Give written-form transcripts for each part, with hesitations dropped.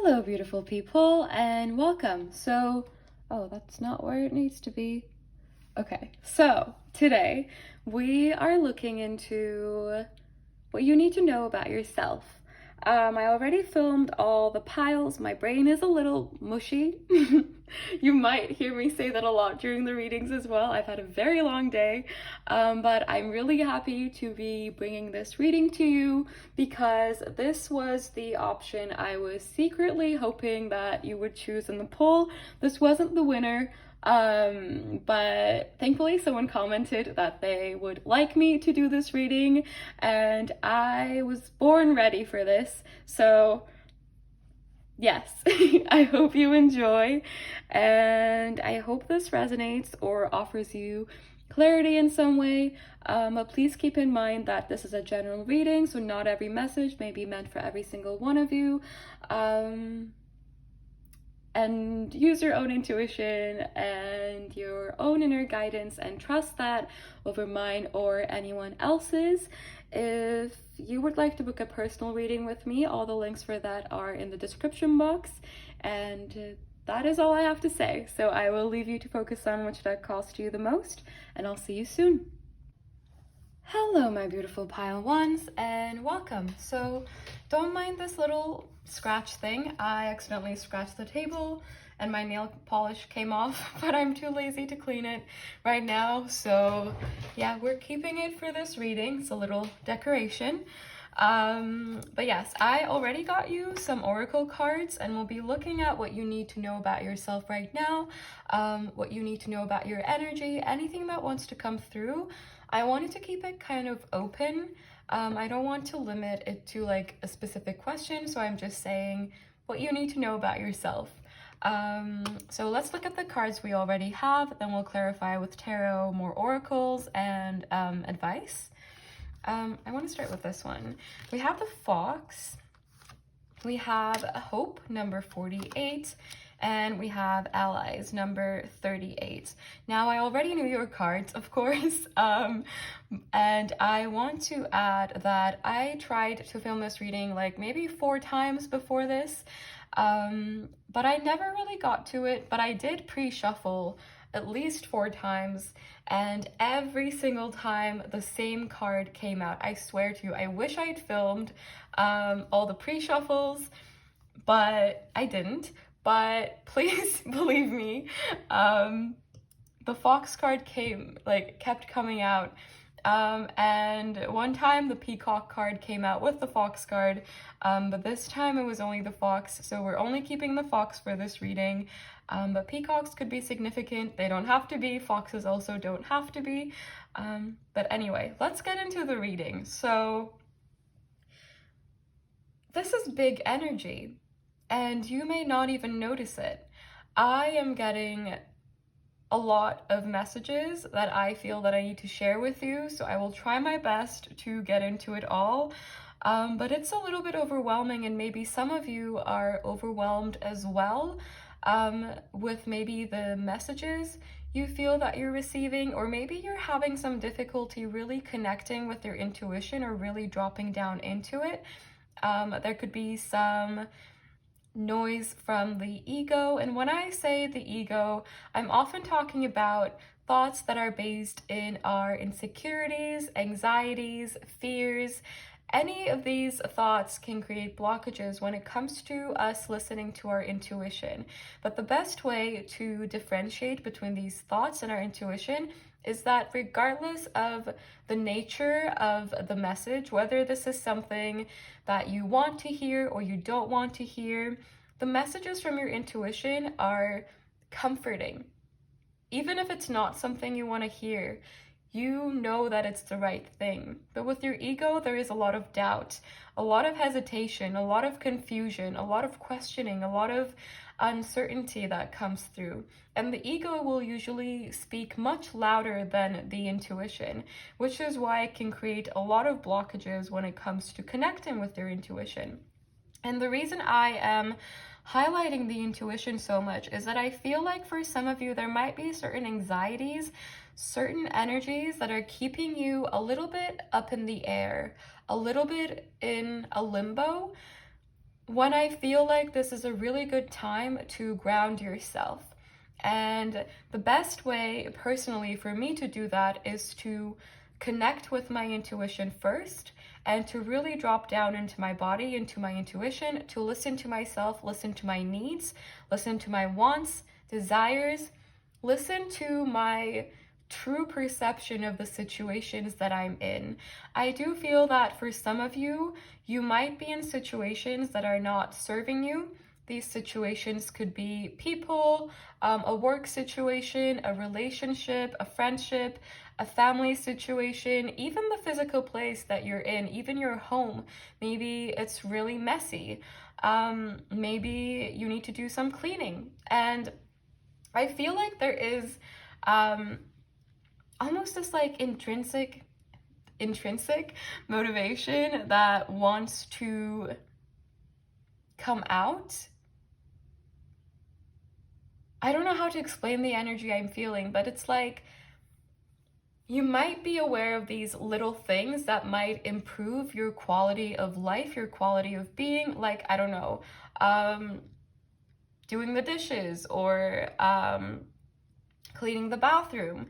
Hello, beautiful people, and welcome. Oh, that's not where it needs to be. Okay, so today we are looking into what you need to know about yourself. I already filmed all the piles. My brain is a little mushy. You might hear me say that a lot during the readings as well. I've had a very long day, but I'm really happy to be bringing this reading to you because this was the option I was secretly hoping that you would choose in the poll. This wasn't the winner. But thankfully someone commented that they would like me to do this reading, and I was born ready for this. So yes, I hope you enjoy, and I hope this resonates or offers you clarity in some way. But please keep in mind that this is a general reading, so not every message may be meant for every single one of you. And use your own intuition and your own inner guidance and trust that over mine or anyone else's. If you would like to book a personal reading with me, all the links for that are in the description box. And that is all I have to say. So I will leave you to focus on which deck calls to you the most, and I'll see you soon. Hello, my beautiful pile ones, and welcome. So don't mind this little scratch thing. I accidentally scratched the table and my nail polish came off, but I'm too lazy to clean it right now. So yeah, we're keeping it for this reading. It's a little decoration. But yes, I already got you some oracle cards, and we'll be looking at what you need to know about yourself right now, what you need to know about your energy, anything that wants to come through. I wanted to keep it kind of open. I don't want to limit it to like a specific question, so I'm just saying what you need to know about yourself. So let's look at the cards we already have, then we'll clarify with tarot, more oracles, and advice. I want to start with this one. We have the Fox, we have Hope, number 48, and we have Allies, number 38. Now, I already knew your cards, of course, and I want to add that I tried to film this reading like maybe 4 times before this, but I never really got to it, but I did pre-shuffle at least 4 times, and every single time the same card came out. I swear to you, I wish I'd filmed all the pre-shuffles, but I didn't. But please believe me, the Fox card kept coming out. And one time the Peacock card came out with the Fox card, but this time it was only the Fox, so we're only keeping the Fox for this reading. But peacocks could be significant. They don't have to be. Foxes also don't have to be. But anyway, let's get into the reading. So this is big energy, and you may not even notice it. I am getting a lot of messages that I feel that I need to share with you, so I will try my best to get into it all. But it's a little bit overwhelming, and maybe some of you are overwhelmed as well with maybe the messages you feel that you're receiving, or maybe you're having some difficulty really connecting with your intuition or really dropping down into it. There could be some noise from the ego, and when I say the ego, I'm often talking about thoughts that are based in our insecurities, anxieties, fears. Any of these thoughts can create blockages when it comes to us listening to our intuition. But the best way to differentiate between these thoughts and our intuition is that regardless of the nature of the message, whether this is something that you want to hear or you don't want to hear, the messages from your intuition are comforting. Even if it's not something you want to hear, you know that it's the right thing. But with your ego, there is a lot of doubt, a lot of hesitation, a lot of confusion, a lot of questioning, a lot of uncertainty that comes through. And the ego will usually speak much louder than the intuition, which is why it can create a lot of blockages when it comes to connecting with your intuition. And the reason I am highlighting the intuition so much is that I feel like for some of you, there might be certain anxieties, certain energies that are keeping you a little bit up in the air, a little bit in a limbo, when I feel like this is a really good time to ground yourself. And the best way, personally, for me to do that is to connect with my intuition first and to really drop down into my body, into my intuition, to listen to myself, listen to my needs, listen to my wants, desires, listen to my true perception of the situations that I'm in. I do feel that for some of you, you might be in situations that are not serving you. These situations could be people, a work situation, a relationship, a friendship, a family situation, even the physical place that you're in, even your home. Maybe it's really messy. Maybe you need to do some cleaning. And I feel like there is almost this like intrinsic motivation that wants to come out. I don't know how to explain the energy I'm feeling, but it's like you might be aware of these little things that might improve your quality of life, your quality of being, like, I don't know, doing the dishes or cleaning the bathroom.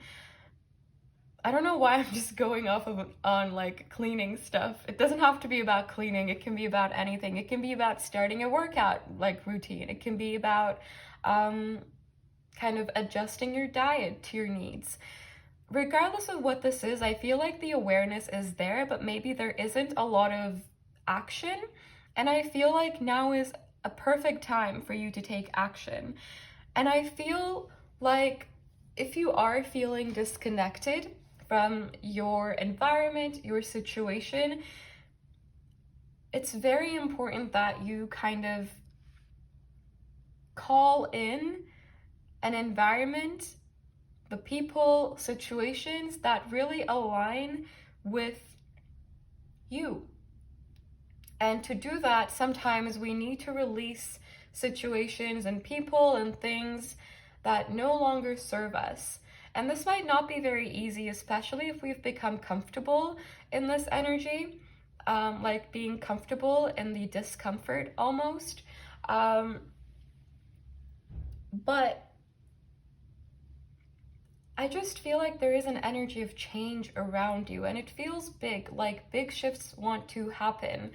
I don't know why I'm just going off on like cleaning stuff. It doesn't have to be about cleaning. It can be about anything. It can be about starting a workout like routine. It can be about kind of adjusting your diet to your needs. Regardless of what this is, I feel like the awareness is there, but maybe there isn't a lot of action. And I feel like now is a perfect time for you to take action. And I feel like if you are feeling disconnected from your environment, your situation, it's very important that you kind of call in an environment, the people, situations that really align with you. And to do that, sometimes we need to release situations and people and things that no longer serve us. And this might not be very easy, especially if we've become comfortable in this energy, like being comfortable in the discomfort almost. But I just feel like there is an energy of change around you, and it feels big, like big shifts want to happen.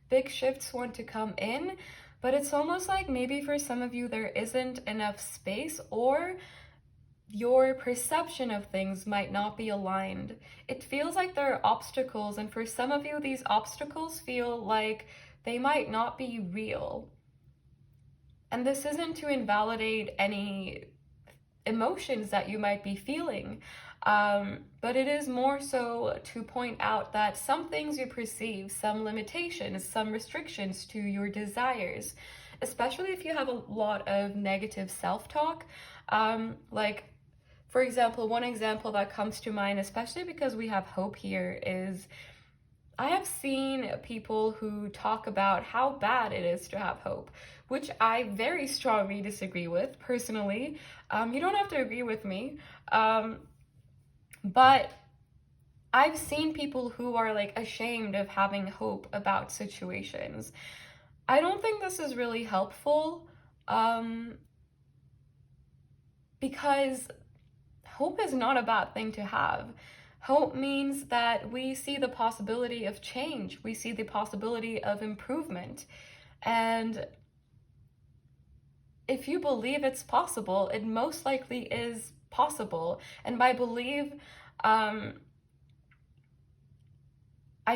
Big shifts want to come in, but it's almost like maybe for some of you there isn't enough space, or your perception of things might not be aligned. It feels like there are obstacles, and for some of you, these obstacles feel like they might not be real. And this isn't to invalidate any emotions that you might be feeling, but it is more so to point out that some things you perceive, some limitations, some restrictions to your desires, especially if you have a lot of negative self-talk. Like, for example, one example that comes to mind, especially because we have hope here, is I have seen people who talk about how bad it is to have hope, which I very strongly disagree with personally. You don't have to agree with me, but I've seen people who are like ashamed of having hope about situations. I don't think this is really helpful, because hope is not a bad thing to have. Hope means that we see the possibility of change. We see the possibility of improvement. And if you believe it's possible, it most likely is possible. And by believe, I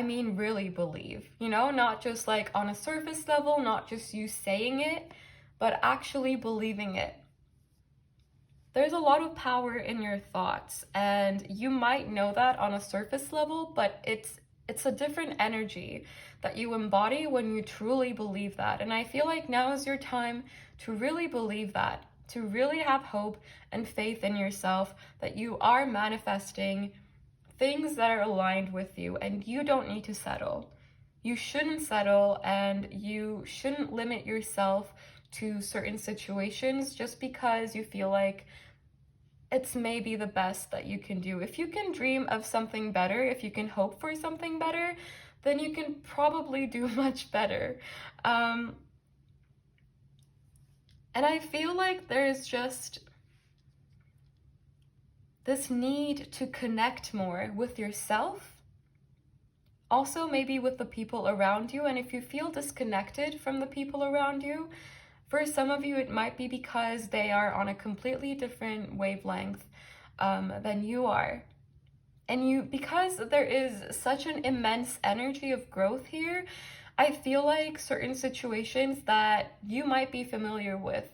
mean really believe, you know, not just like on a surface level, not just you saying it, but actually believing it. There's a lot of power in your thoughts, and you might know that on a surface level, but it's a different energy that you embody when you truly believe that. And I feel like now is your time to really believe that, to really have hope and faith in yourself that you are manifesting things that are aligned with you, and you don't need to settle. You shouldn't settle, and you shouldn't limit yourself to certain situations just because you feel like it's maybe the best that you can do. If you can dream of something better, if you can hope for something better, then you can probably do much better. And I feel like there's just this need to connect more with yourself, also maybe with the people around you. And if you feel disconnected from the people around you, for some of you, it might be because they are on a completely different wavelength than you are. And because there is such an immense energy of growth here, I feel like certain situations that you might be familiar with,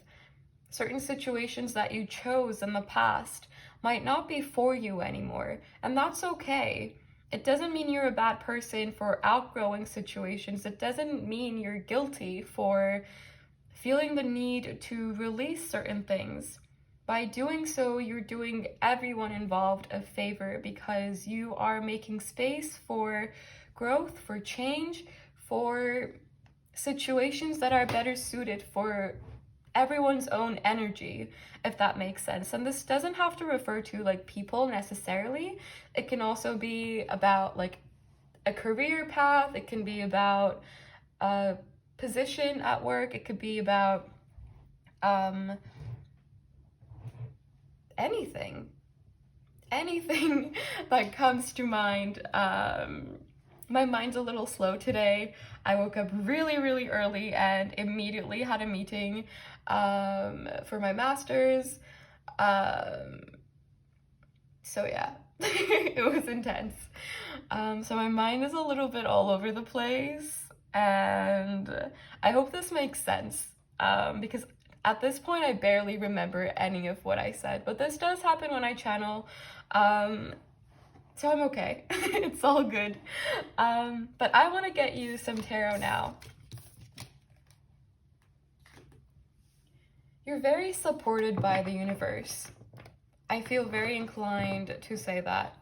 certain situations that you chose in the past, might not be for you anymore. And that's okay. It doesn't mean you're a bad person for outgrowing situations. It doesn't mean you're guilty for feeling the need to release certain things. By doing so, you're doing everyone involved a favor, because you are making space for growth, for change, for situations that are better suited for everyone's own energy, if that makes sense. And this doesn't have to refer to like people necessarily. It can also be about like a career path. It can be about a position at work. It could be about anything that comes to mind. My mind's a little slow today. I woke up really, really early and immediately had a meeting for my master's. So yeah, it was intense. So my mind is a little bit all over the place, and I hope this makes sense, because at this point I barely remember any of what I said, but this does happen when I channel, so I'm okay. It's all good. But I want to get you some tarot now. You're very supported by the universe. I feel very inclined to say that.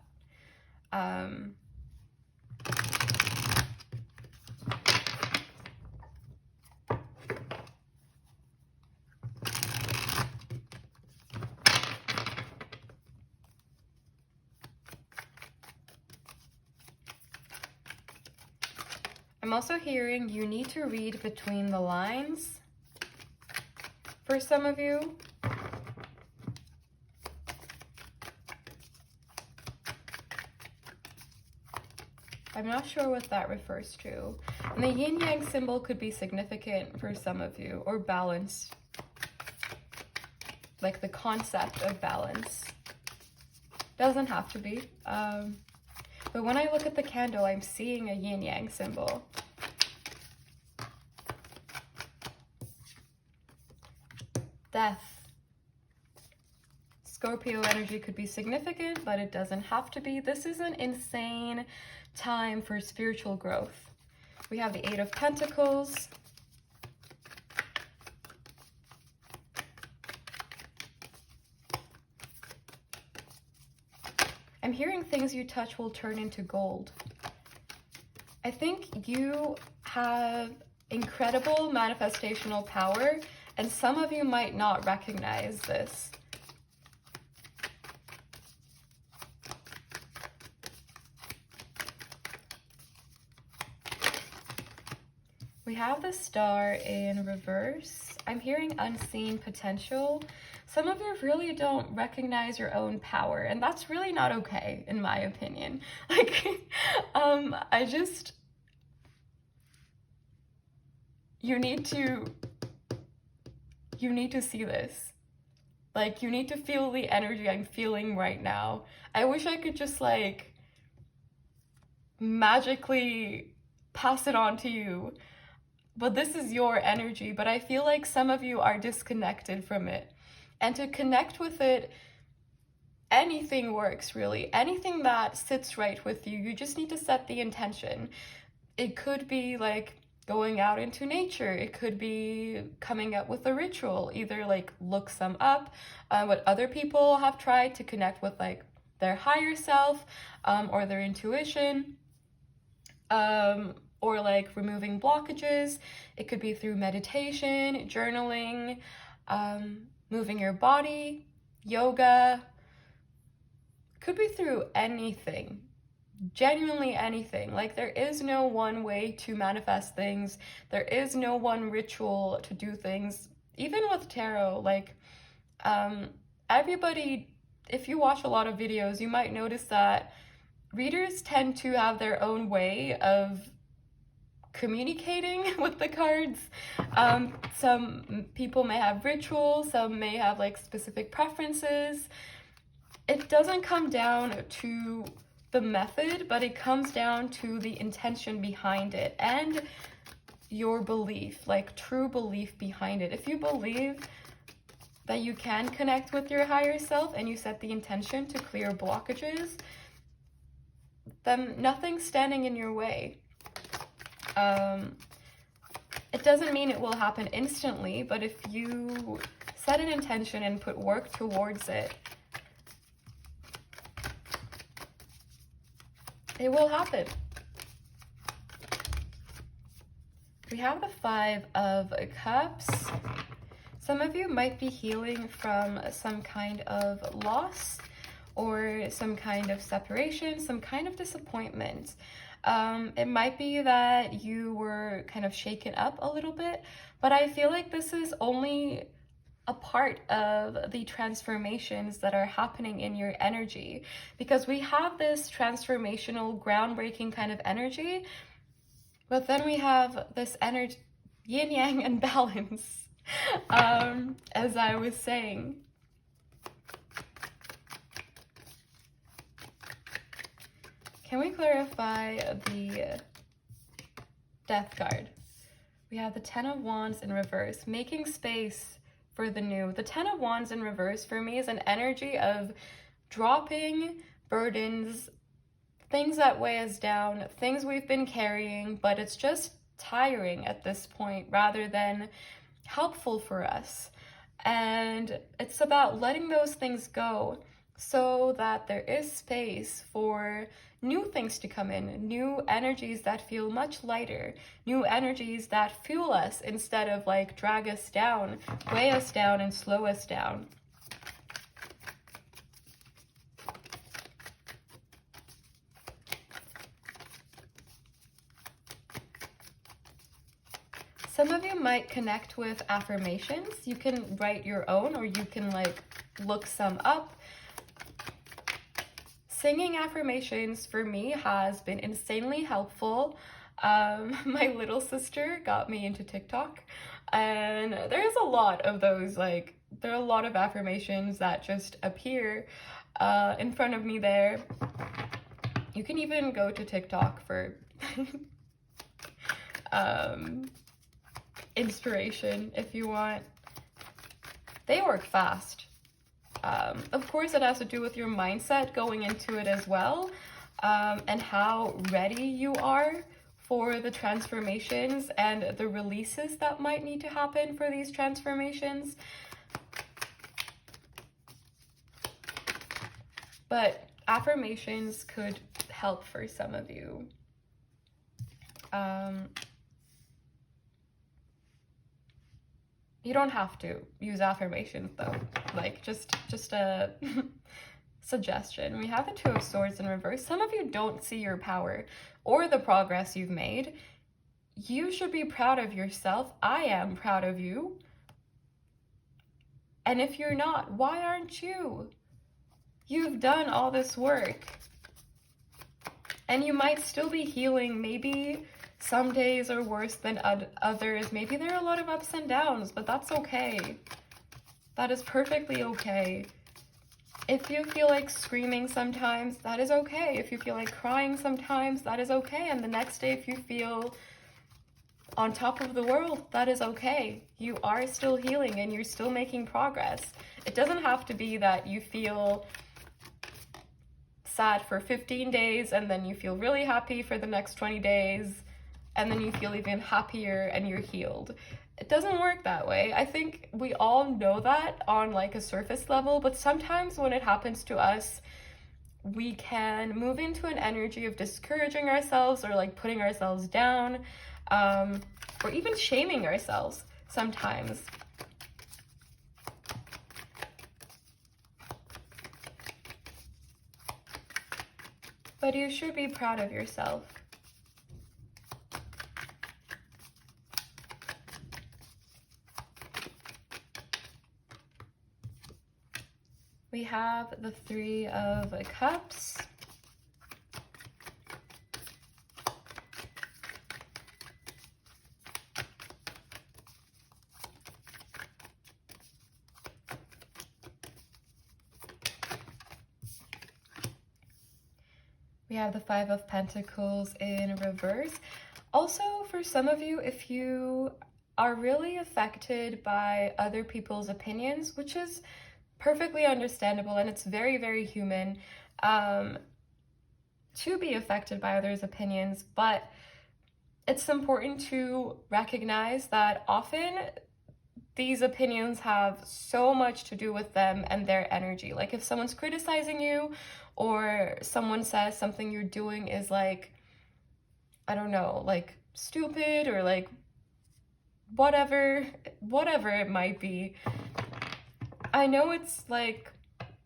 I'm also hearing you need to read between the lines for some of you. I'm not sure what that refers to. And the yin-yang symbol could be significant for some of you, or balance. Like the concept of balance. Doesn't have to be. But when I look at the candle, I'm seeing a yin-yang symbol. Death. Scorpio energy could be significant, but it doesn't have to be. This is an insane time for spiritual growth. We have the Eight of Pentacles. I'm hearing things you touch will turn into gold. I think you have incredible manifestational power, and some of you might not recognize this. We have the Star in reverse. I'm hearing unseen potential. Some of you really don't recognize your own power, and that's really not okay, in my opinion. Like, you need to see this. Like, you need to feel the energy I'm feeling right now. I wish I could just, like, magically pass it on to you. But this is your energy, but I feel like some of you are disconnected from it. And to connect with it, anything works, really. Anything that sits right with you, you just need to set the intention. It could be like going out into nature. It could be coming up with a ritual. Either like look some up, what other people have tried to connect with like their higher self, or their intuition. Or like removing blockages. It could be through meditation, journaling, moving your body, yoga. Could be through anything, genuinely anything. Like, there is no one way to manifest things. There is no one ritual to do things. even with tarot, like, everybody, if you watch a lot of videos, you might notice that readers tend to have their own way of communicating with the cards. Some people may have rituals, some may have like specific preferences. It doesn't come down to the method, but it comes down to the intention behind it and your belief, like true belief behind it. If you believe that you can connect with your higher self and you set the intention to clear blockages, then nothing's standing in your way. It doesn't mean it will happen instantly, but if you set an intention and put work towards it, it will happen. We have the 5 of Cups. Some of you might be healing from some kind of loss or some kind of separation, some kind of disappointment. It might be that you were kind of shaken up a little bit, but I feel like this is only a part of the transformations that are happening in your energy, because we have this transformational, groundbreaking kind of energy, but then we have this energy, yin yang and balance, as I was saying. Can we clarify the Death card? We have the 10 of Wands in reverse, making space for the new. The 10 of Wands in reverse for me is an energy of dropping burdens, things that weigh us down, things we've been carrying, but it's just tiring at this point rather than helpful for us. And it's about letting those things go so that there is space for new things to come in, new energies that feel much lighter, new energies that fuel us instead of like drag us down, weigh us down, and slow us down. Some of you might connect with affirmations. You can write your own, or you can like look some up. Singing affirmations for me has been insanely helpful. My little sister got me into TikTok, and there's a lot of those, like, there are a lot of affirmations that just appear in front of me there. You can even go to TikTok for inspiration if you want. They work fast. Of course, it has to do with your mindset going into it as well, and how ready you are for the transformations and the releases that might need to happen for these transformations. But affirmations could help for some of you. You don't have to use affirmations though, like just a suggestion. We have the 2 of Swords in reverse. Some of you don't see your power or the progress you've made. You should be proud of yourself. I am proud of you. And if you're not, why aren't you? You've done all this work. And you might still be healing. Maybe some days are worse than others. Maybe there are a lot of ups and downs, but that's okay. That is perfectly okay. If you feel like screaming sometimes, that is okay. If you feel like crying sometimes, that is okay. And the next day, if you feel on top of the world, that is okay. You are still healing and you're still making progress. It doesn't have to be that you feel sad for 15 days and then you feel really happy for the next 20 days and then you feel even happier and you're healed. It doesn't work that way. I think we all know that on like a surface level, but sometimes when it happens to us, we can move into an energy of discouraging ourselves or like putting ourselves down, or even shaming ourselves sometimes. But you should be proud of yourself. We have the Three of Cups. We have the Five of Pentacles in reverse. Also, for some of you, if you are really affected by other people's opinions, which is perfectly understandable and it's very, very human to be affected by others' opinions, but it's important to recognize that often these opinions have so much to do with them and their energy. Like if someone's criticizing you or someone says something you're doing is like, I don't know, like stupid or like whatever it might be. I know it's like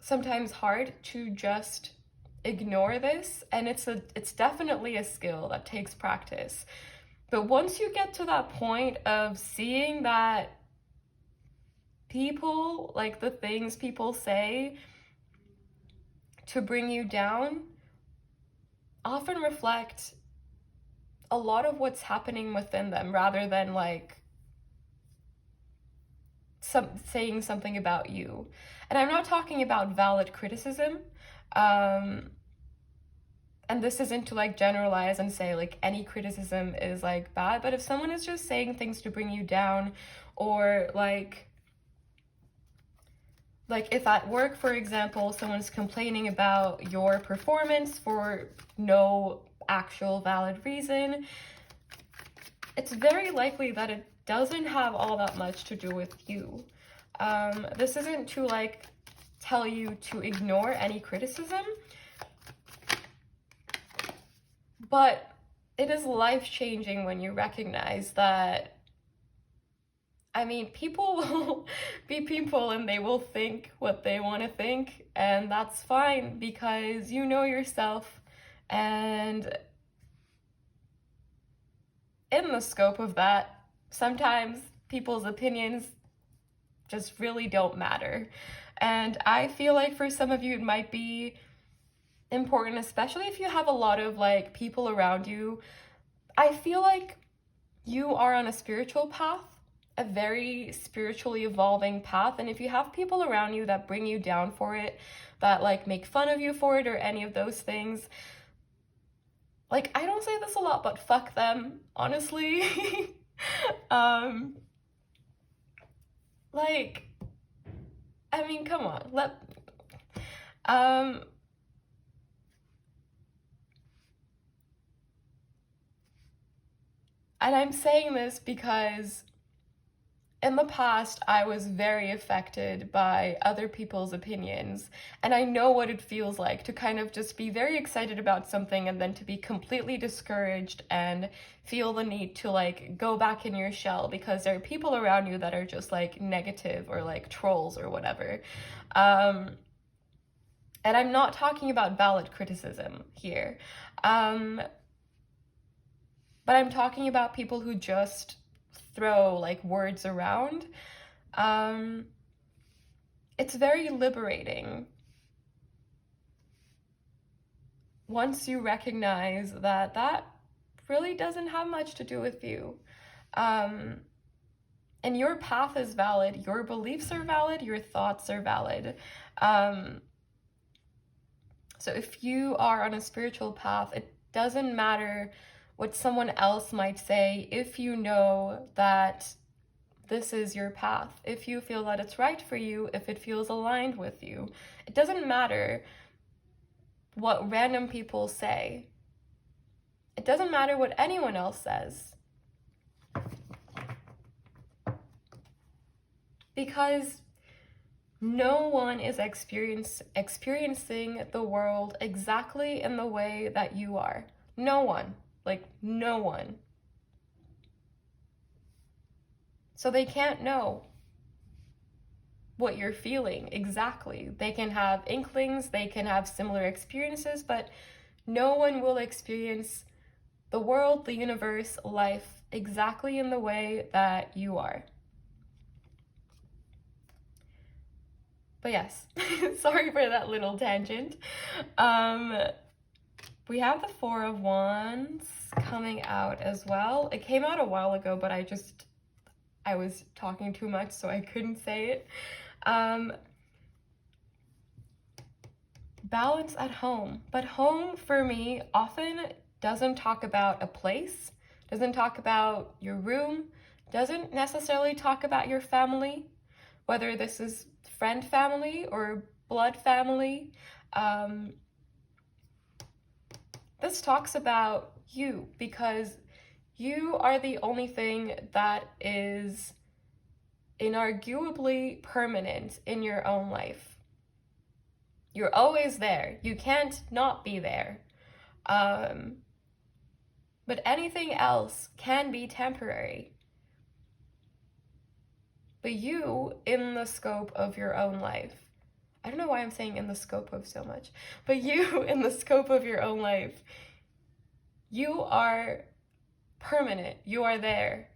sometimes hard to just ignore this, and it's definitely a skill that takes practice. But once you get to that point of seeing that people, like the things people say to bring you down, often reflect a lot of what's happening within them rather than like saying something about you. And I'm not talking about valid criticism. And this isn't to like generalize and say like any criticism is like bad, but if someone is just saying things to bring you down, or like if at work, for example, someone's complaining about your performance for no actual valid reason, it's very likely that it doesn't have all that much to do with you. This isn't to like tell you to ignore any criticism, but it is life-changing when you recognize that, I mean, people will be people and they will think what they want to think, and that's fine because you know yourself, and in the scope of that, sometimes people's opinions just really don't matter. And I feel like for some of you it might be important, especially if you have a lot of like people around you. I feel like you are on a spiritual path, a very spiritually evolving path, and if you have people around you that bring you down for it, that like make fun of you for it or any of those things, like I don't say this a lot, but fuck them, honestly. Like, I mean, come on, and I'm saying this because in the past, I was very affected by other people's opinions, and I know what it feels like to kind of just be very excited about something and then to be completely discouraged and feel the need to like go back in your shell because there are people around you that are just like negative or like trolls or whatever. And I'm not talking about valid criticism here. But I'm talking about people who just throw like words around. It's very liberating once you recognize that that really doesn't have much to do with you. And your path is valid, your beliefs are valid, your thoughts are valid. So if you are on a spiritual path, it doesn't matter what someone else might say if you know that this is your path, if you feel that it's right for you, if it feels aligned with you. It doesn't matter what random people say. It doesn't matter what anyone else says. Because no one is experiencing the world exactly in the way that you are. No one. Like, no one. So they can't know what you're feeling exactly. They can have inklings, they can have similar experiences, but no one will experience the world, the universe, life exactly in the way that you are. But yes, sorry for that little tangent. We have the Four of Wands coming out as well. It came out a while ago, but I was talking too much, so I couldn't say it. Balance at home. But home, for me, often doesn't talk about a place, doesn't talk about your room, doesn't necessarily talk about your family, whether this is friend family or blood family. This talks about you, because you are the only thing that is inarguably permanent in your own life. You're always there. You can't not be there. But anything else can be temporary. But you, in the scope of your own life, I don't know why I'm saying in the scope of so much, but you, in the scope of your own life, you are permanent. You are there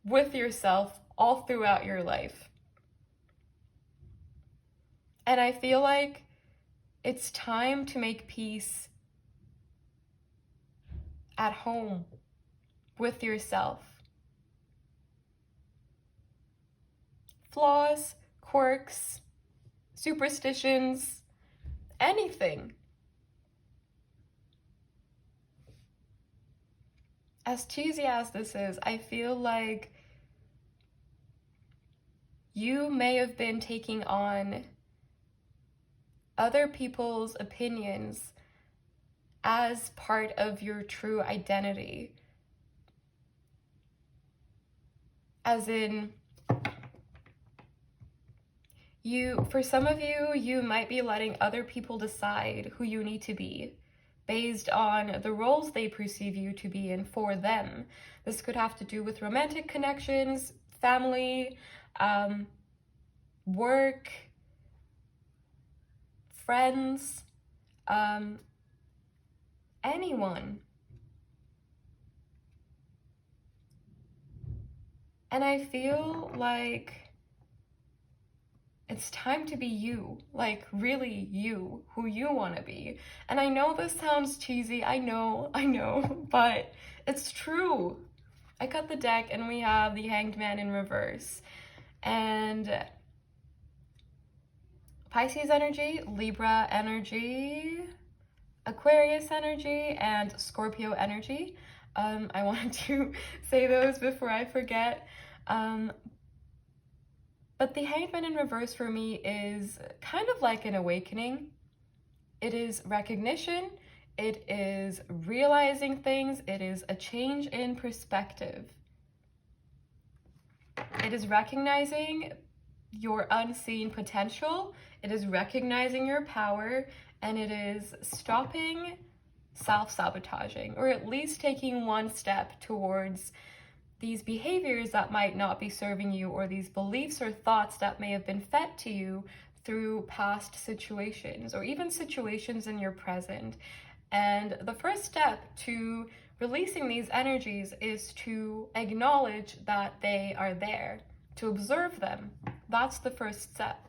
with yourself all throughout your life. And I feel like it's time to make peace at home with yourself. Flaws, quirks, superstitions, anything. As cheesy as this is, I feel like you may have been taking on other people's opinions as part of your true identity. As in, for some of you, you might be letting other people decide who you need to be based on the roles they perceive you to be in for them. This could have to do with romantic connections, family, work, friends, anyone. And I feel like it's time to be you, like really you, who you want to be. And I know this sounds cheesy, I know, but it's true. I cut the deck and we have the Hanged Man in reverse. And Pisces energy, Libra energy, Aquarius energy, and Scorpio energy. I wanted to say those before I forget. But the Hanged Man in reverse for me is kind of like an awakening. It is recognition, it is realizing things, it is a change in perspective. It is recognizing your unseen potential, it is recognizing your power, and it is stopping self-sabotaging, or at least taking one step towards these behaviors that might not be serving you, or these beliefs or thoughts that may have been fed to you through past situations, or even situations in your present. And the first step to releasing these energies is to acknowledge that they are there, to observe them. That's the first step.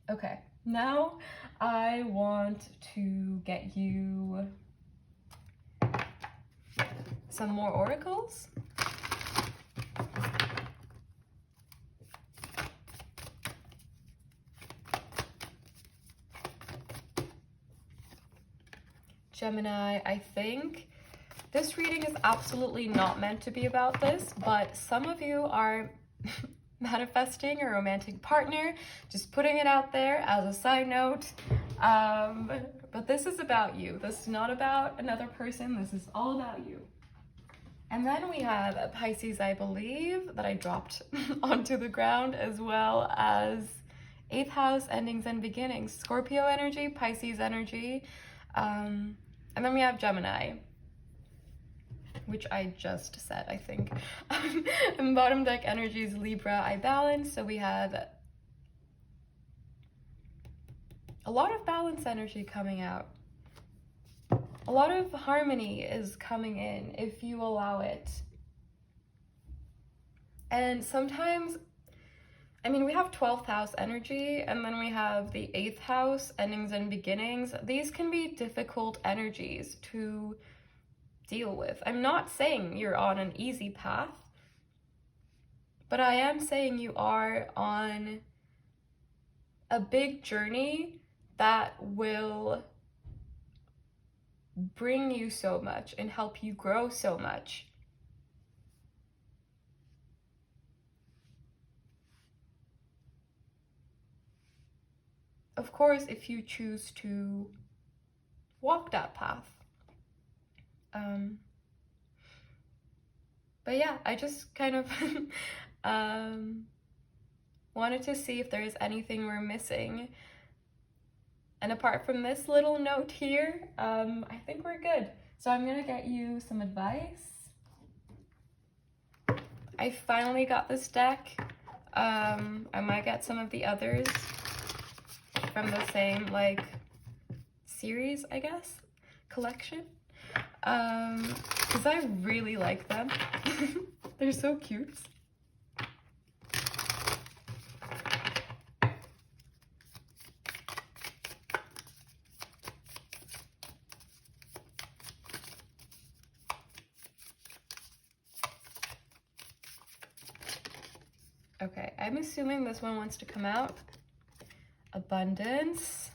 Okay, now I want to get you some more oracles. Gemini, I think this reading is absolutely not meant to be about this, but some of you are manifesting a romantic partner, just putting it out there as a side note. But this is about you. This is not about another person. This is all about you. And then we have a Pisces, I believe, that I dropped onto the ground, as well as 8th house, endings and beginnings. Scorpio energy, Pisces energy, and then we have Gemini, which I just said, I think. And bottom deck energy is Libra, I balance, so we have a lot of balance energy coming out. A lot of harmony is coming in if you allow it. And sometimes, I mean, we have 12th house energy, and then we have the 8th house, endings and beginnings. These can be difficult energies to deal with. I'm not saying you're on an easy path, but I am saying you are on a big journey that will bring you so much and help you grow so much. Of course, if you choose to walk that path. But yeah, I just kind of wanted to see if there's anything we're missing. And apart from this little note here, I think we're good. So I'm gonna get you some advice. I finally got this deck. I might get some of the others from the same like series, I guess, collection. Because I really like them. They're so cute. Okay, I'm assuming this one wants to come out. Abundance.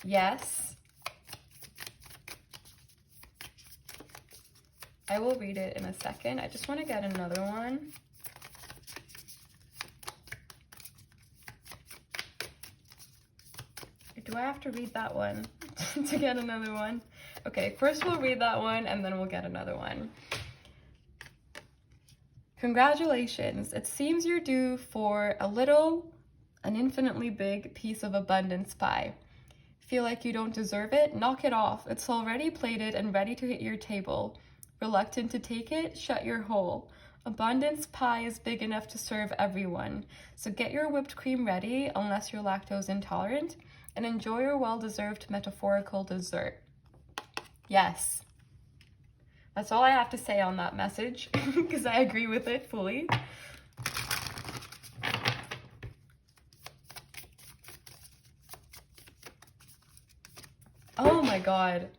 Yes. I will read it in a second. I just want to get another one. Do I have to read that one to get another one? Okay, first we'll read that one and then we'll get another one. Congratulations, it seems you're due for an infinitely big piece of abundance pie. Feel like you don't deserve it? Knock it off. It's already plated and ready to hit your table. Reluctant to take it? Shut your hole. Abundance pie is big enough to serve everyone. So get your whipped cream ready, unless you're lactose intolerant, and enjoy your well-deserved metaphorical dessert. Yes. That's all I have to say on that message, because I agree with it fully. Oh my god.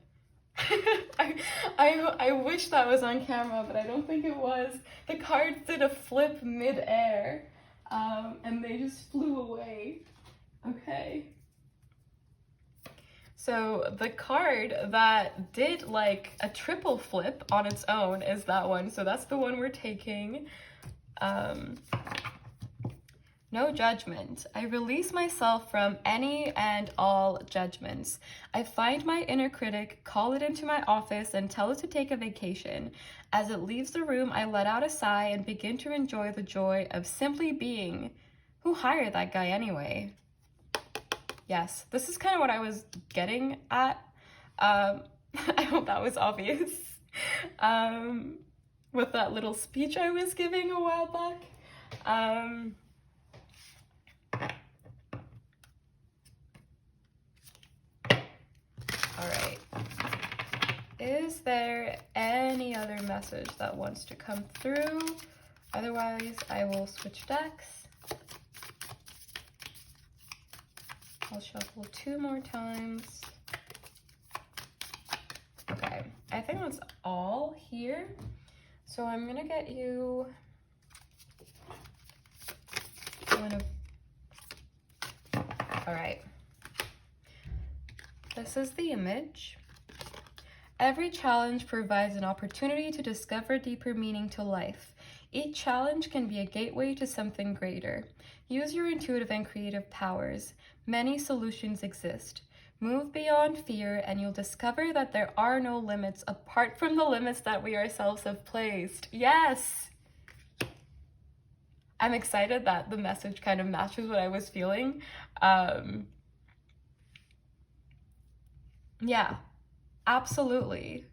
I wish that was on camera, but I don't think it was. The cards did a flip mid-air, and they just flew away. Okay. So the card that did like a triple flip on its own is that one. So that's the one we're taking. No judgment. I release myself from any and all judgments. I find my inner critic, call it into my office, and tell it to take a vacation. As it leaves the room, I let out a sigh and begin to enjoy the joy of simply being. Who hired that guy anyway? Yes, this is kind of what I was getting at. I hope that was obvious. With that little speech I was giving a while back. All right. Is there any other message that wants to come through? Otherwise, I will switch decks. I'll shuffle 2 more times. Okay, I think that's all here. So I'm gonna get you one of, all right. This is the image. Every challenge provides an opportunity to discover deeper meaning to life. Each challenge can be a gateway to something greater. Use your intuitive and creative powers. Many solutions exist. Move beyond fear and you'll discover that there are no limits apart from the limits that we ourselves have placed. Yes! I'm excited that the message kind of matches what I was feeling. Yeah, absolutely.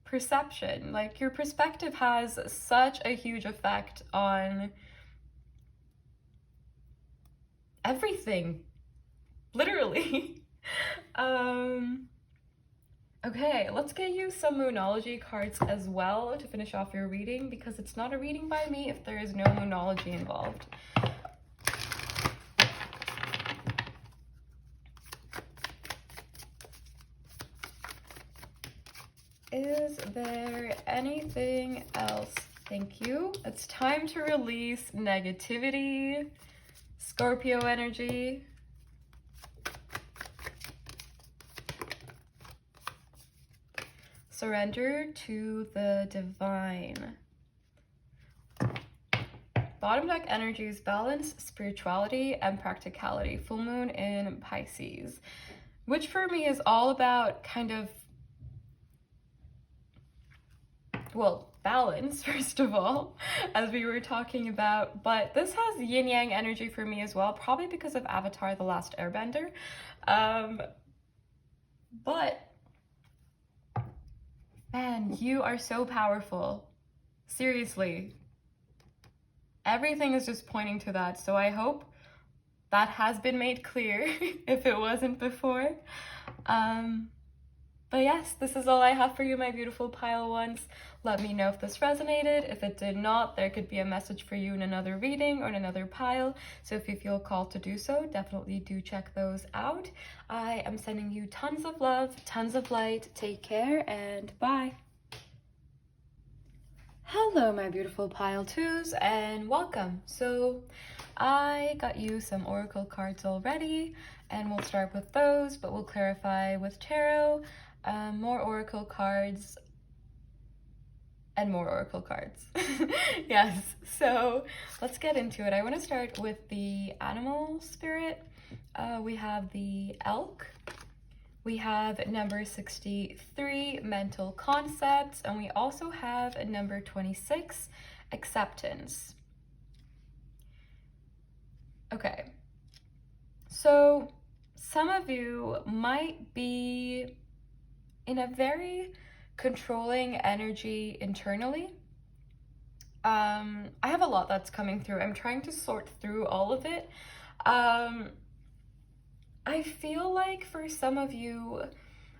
Perception, like your perspective has such a huge effect on everything, literally. Okay, let's get you some Moonology cards as well to finish off your reading, because it's not a reading by me if there is no Moonology involved. Is there anything else? Thank you. It's time to release negativity, Scorpio energy. Surrender to the divine. Bottom deck energies: balance, spirituality, and practicality. Full moon in Pisces, which for me is all about kind of, well, balance, first of all, as we were talking about, but this has yin yang energy for me as well, probably because of Avatar: The Last Airbender. But man, you are so powerful. Seriously. Everything is just pointing to that, so I hope that has been made clear if it wasn't before. But yes, this is all I have for you, my beautiful pile ones. Let me know if this resonated. If it did not, there could be a message for you in another reading or in another pile. So if you feel called to do so, definitely do check those out. I am sending you tons of love, tons of light. Take care and bye. Hello, my beautiful pile twos, and welcome. So I got you some oracle cards already, and we'll start with those, but we'll clarify with tarot. More oracle cards and more oracle cards. Yes, so let's get into it. I want to start with the animal spirit. We have the elk. We have number 63, mental concepts, and we also have number 26, acceptance. Okay, so some of you might be in a very controlling energy internally. I have a lot that's coming through. I'm trying to sort through all of it. I feel like for some of you,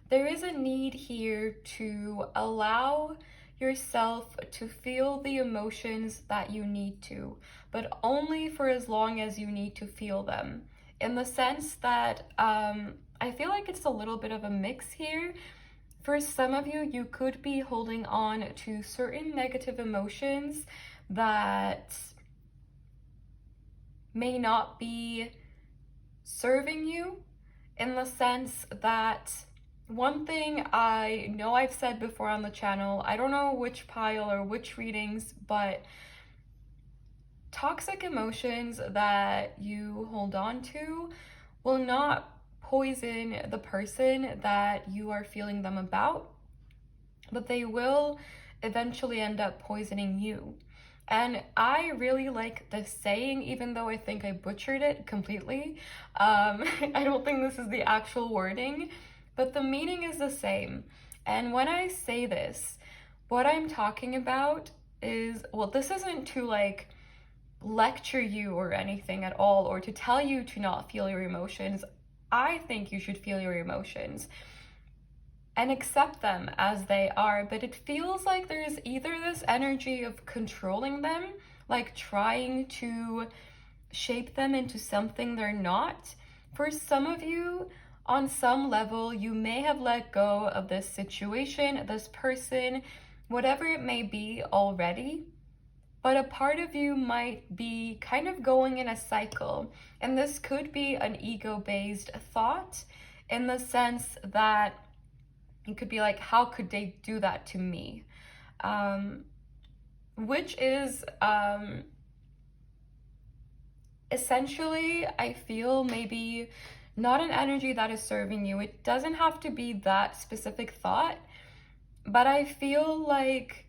there is a need here to allow yourself to feel the emotions that you need to, but only for as long as you need to feel them. In the sense that I feel like it's a little bit of a mix here. For some of you, you could be holding on to certain negative emotions that may not be serving you, in the sense that one thing I know I've said before on the channel, I don't know which pile or which readings, but toxic emotions that you hold on to will not poison the person that you are feeling them about, but they will eventually end up poisoning you. And I really like this saying, even though I think I butchered it completely. I don't think this is the actual wording, but the meaning is the same. And when I say this, what I'm talking about is, well, this isn't to like lecture you or anything at all, or to tell you to not feel your emotions. I think you should feel your emotions and accept them as they are, but it feels like there's either this energy of controlling them, like trying to shape them into something they're not. For some of you, on some level, you may have let go of this situation, this person, whatever it may be already, but a part of you might be kind of going in a cycle. And this could be an ego-based thought, in the sense that it could be like, how could they do that to me? Which is essentially, I feel, maybe not an energy that is serving you. It doesn't have to be that specific thought, but I feel like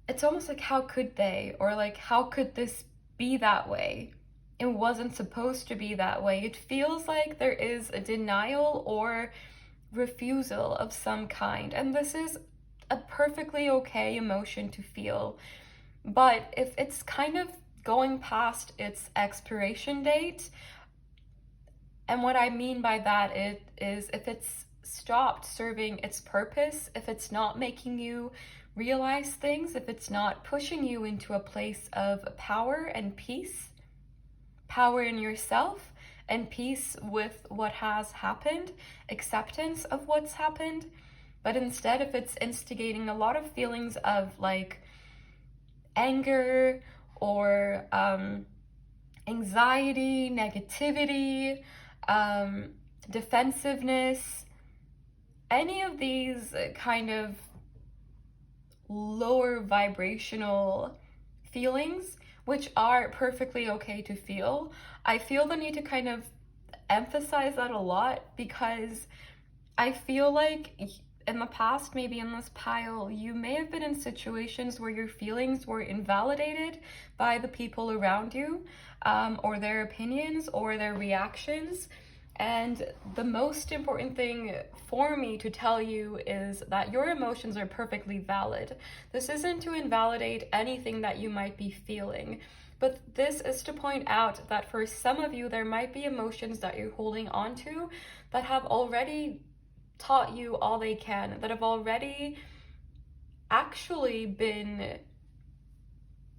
it's almost like, how could they? Or like, how could this be that way? It wasn't supposed to be that way. It feels like there is a denial or refusal of some kind, and this is a perfectly okay emotion to feel. But if it's kind of going past its expiration date, and what I mean by that is if it's stopped serving its purpose, if it's not making you realize things, if it's not pushing you into a place of power and peace, power in yourself and peace with what has happened, acceptance of what's happened, but instead if it's instigating a lot of feelings of like anger or anxiety, negativity, defensiveness, any of these kind of lower vibrational feelings, which are perfectly okay to feel, I feel the need to kind of emphasize that a lot, because I feel like in the past, maybe in this pile, you may have been in situations where your feelings were invalidated by the people around you, or their opinions or their reactions. And the most important thing for me to tell you is that your emotions are perfectly valid. This isn't to invalidate anything that you might be feeling, but this is to point out that for some of you, there might be emotions that you're holding on to that have already taught you all they can, that have already actually been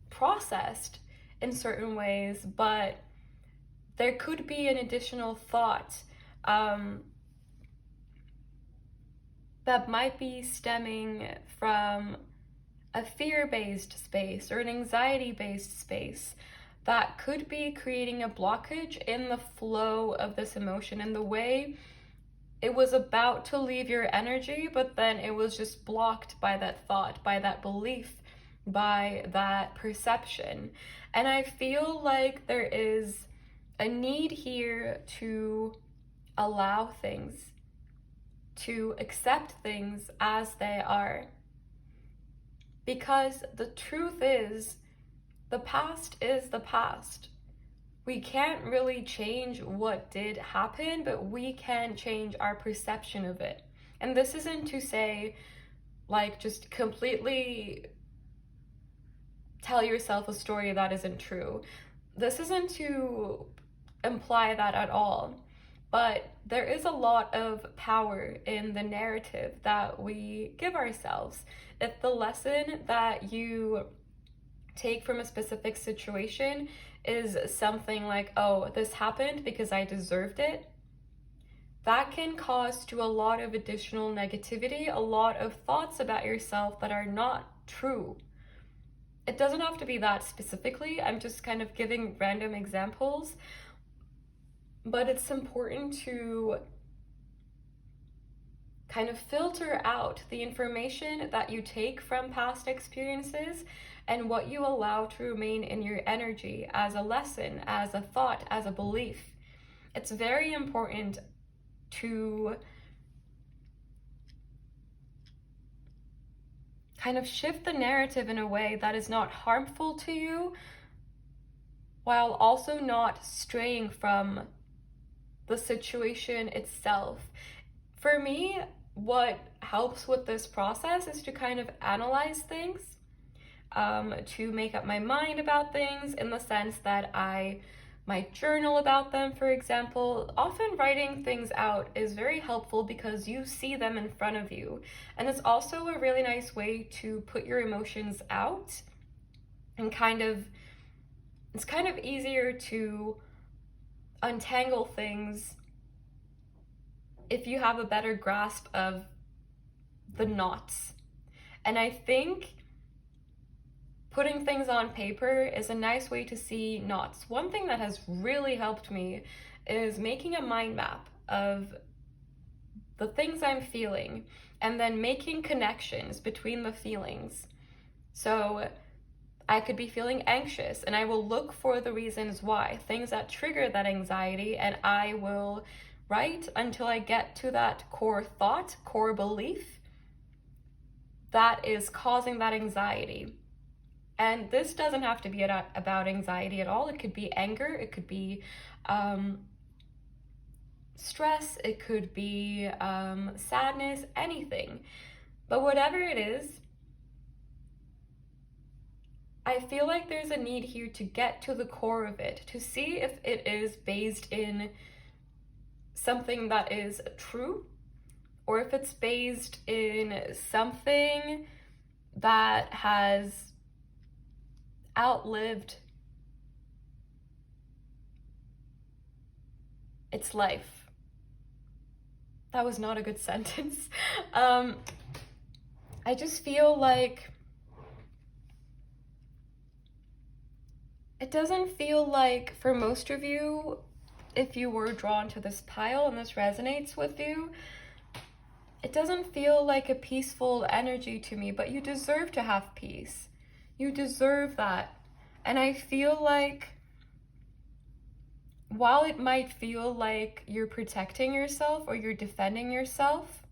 processed in certain ways, but there could be an additional thought that might be stemming from a fear-based space or an anxiety-based space that could be creating a blockage in the flow of this emotion, in the way it was about to leave your energy, but then it was just blocked by that thought, by that belief, by that perception. And I feel like there is a need here to allow things, to accept things as they are. Because the truth is, the past is the past. We can't really change what did happen, but we can change our perception of it. And this isn't to say, like, just completely tell yourself a story that isn't true. This isn't to imply that at all. But there is a lot of power in the narrative that we give ourselves. If the lesson that you take from a specific situation is something like, oh, this happened because I deserved it, that can cause to a lot of additional negativity, a lot of thoughts about yourself that are not true. It doesn't have to be that specifically. I'm just kind of giving random examples, but it's important to kind of filter out the information that you take from past experiences and what you allow to remain in your energy as a lesson, as a thought, as a belief. It's very important to kind of shift the narrative in a way that is not harmful to you, while also not straying from the situation itself. For me, what helps with this process is to kind of analyze things, to make up my mind about things, in the sense that I might journal about them, for example. Often writing things out is very helpful because you see them in front of you. And it's also a really nice way to put your emotions out, and it's kind of easier to untangle things if you have a better grasp of the knots. And I think putting things on paper is a nice way to see knots. One thing that has really helped me is making a mind map of the things I'm feeling and then making connections between the feelings. So I could be feeling anxious, and I will look for the reasons why, things that trigger that anxiety, and I will write until I get to that core thought, core belief that is causing that anxiety. And this doesn't have to be about anxiety at all. It could be anger, it could be stress, it could be sadness, anything. But whatever it is, I feel like there's a need here to get to the core of it, to see if it is based in something that is true, or if it's based in something that has outlived its life. That was not a good sentence. I just feel like it doesn't feel like, for most of you, if you were drawn to this pile and this resonates with you, it doesn't feel like a peaceful energy to me, but you deserve to have peace. You deserve that. And I feel like, while it might feel like you're protecting yourself or you're defending yourself,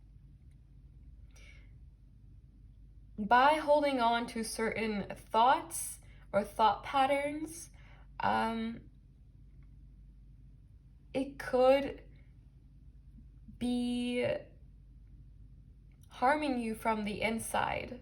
by holding on to certain thoughts or thought patterns, it could be harming you from the inside.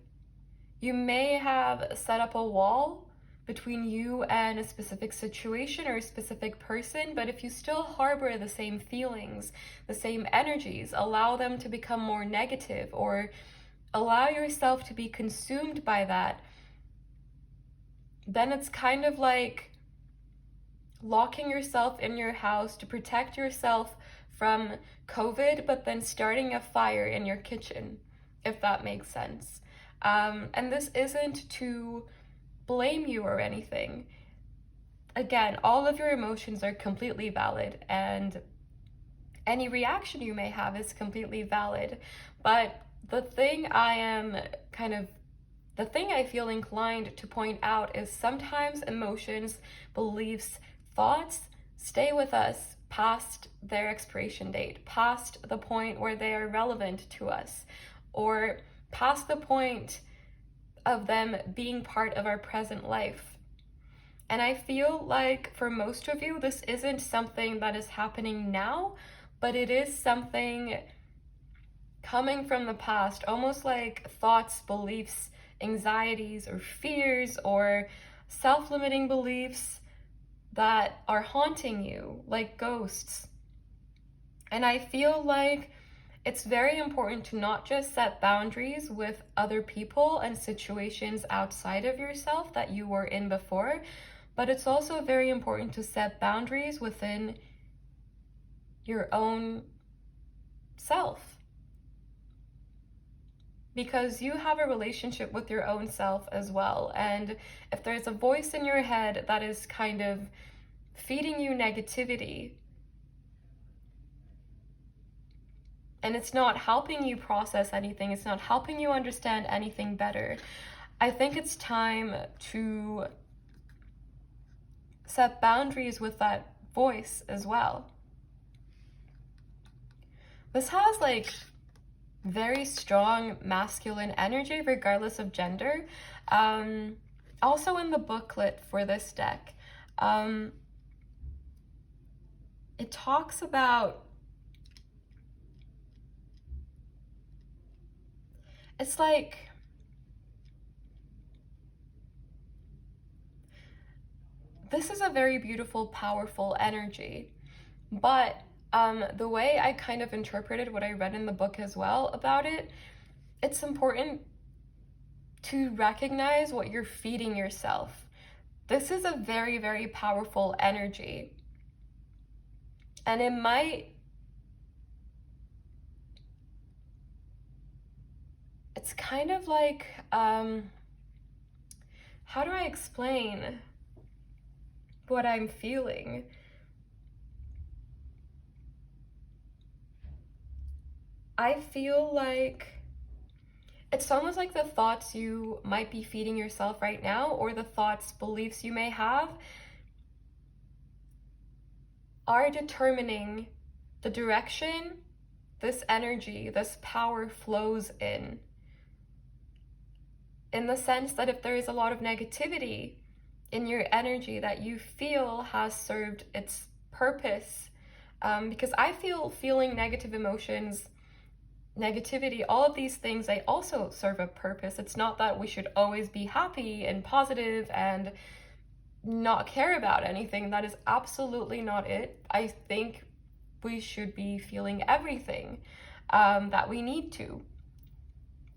You may have set up a wall between you and a specific situation or a specific person, but if you still harbor the same feelings, the same energies, allow them to become more negative, or allow yourself to be consumed by that, then it's kind of like locking yourself in your house to protect yourself from COVID, but then starting a fire in your kitchen, if that makes sense. And this isn't to blame you or anything. Again, all of your emotions are completely valid, and any reaction you may have is completely valid. But the thing I feel inclined to point out is sometimes emotions, beliefs, thoughts stay with us past their expiration date, past the point where they are relevant to us, or past the point of them being part of our present life. And I feel like for most of you, this isn't something that is happening now, but it is something coming from the past, almost like thoughts, beliefs, anxieties, or fears, or self-limiting beliefs that are haunting you, like ghosts. And I feel like it's very important to not just set boundaries with other people and situations outside of yourself that you were in before, but it's also very important to set boundaries within your own self. Because you have a relationship with your own self as well. And if there's a voice in your head that is kind of feeding you negativity, and it's not helping you process anything, it's not helping you understand anything better, I think it's time to set boundaries with that voice as well. This has like very strong masculine energy regardless of gender. Also in the booklet for this deck, it talks about, it's like, this is a very beautiful, powerful energy, but the way I kind of interpreted what I read in the book as well about it, it's important to recognize what you're feeding yourself. This is a very, very powerful energy. And it might, it's kind of like, how do I explain what I'm feeling? I feel like it's almost like the thoughts you might be feeding yourself right now, or the thoughts, beliefs you may have, are determining the direction this energy, this power flows in. In the sense that if there is a lot of negativity in your energy that you feel has served its purpose, because I feel feeling negative emotions, negativity, all of these things, they also serve a purpose. It's not that we should always be happy and positive and not care about anything. That is absolutely not it. I think we should be feeling everything. that we need to.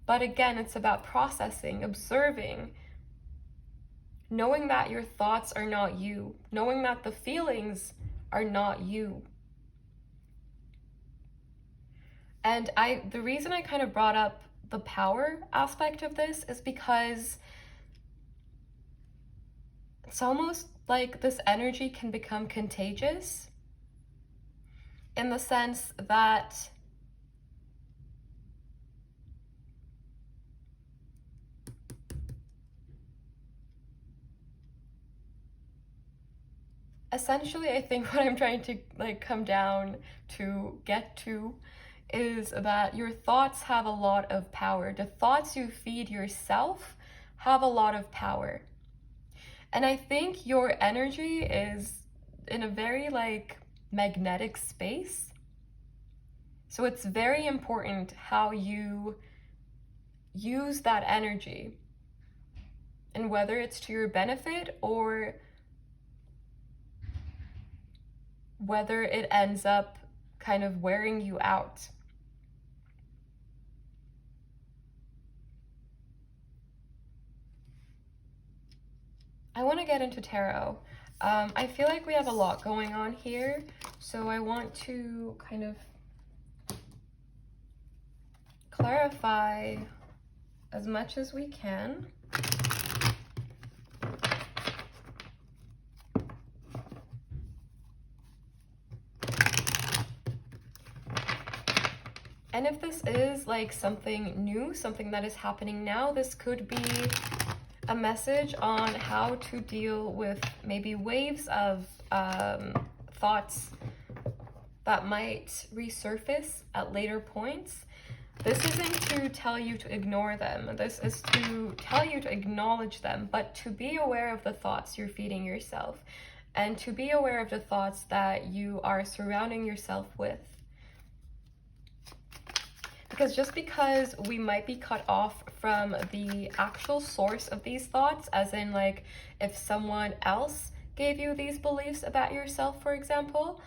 But again, it's about processing, observing, knowing that your thoughts are not you, knowing that the feelings are not you. And the reason I kind of brought up the power aspect of this is because it's almost like this energy can become contagious, in the sense that essentially, I think what I'm trying to come down to get to is that your thoughts have a lot of power. The thoughts you feed yourself have a lot of power. And I think your energy is in a very magnetic space. So it's very important how you use that energy, and whether it's to your benefit or whether it ends up kind of wearing you out. I want to get into tarot. I feel like we have a lot going on here, so I want to kind of clarify as much as we can. And if this is something new, something that is happening now, this could be a message on how to deal with maybe waves of thoughts that might resurface at later points. This isn't to tell you to ignore them. This is to tell you to acknowledge them, but to be aware of the thoughts you're feeding yourself, and to be aware of the thoughts that you are surrounding yourself with. Because just because we might be cut off from the actual source of these thoughts, as in if someone else gave you these beliefs about yourself, for example,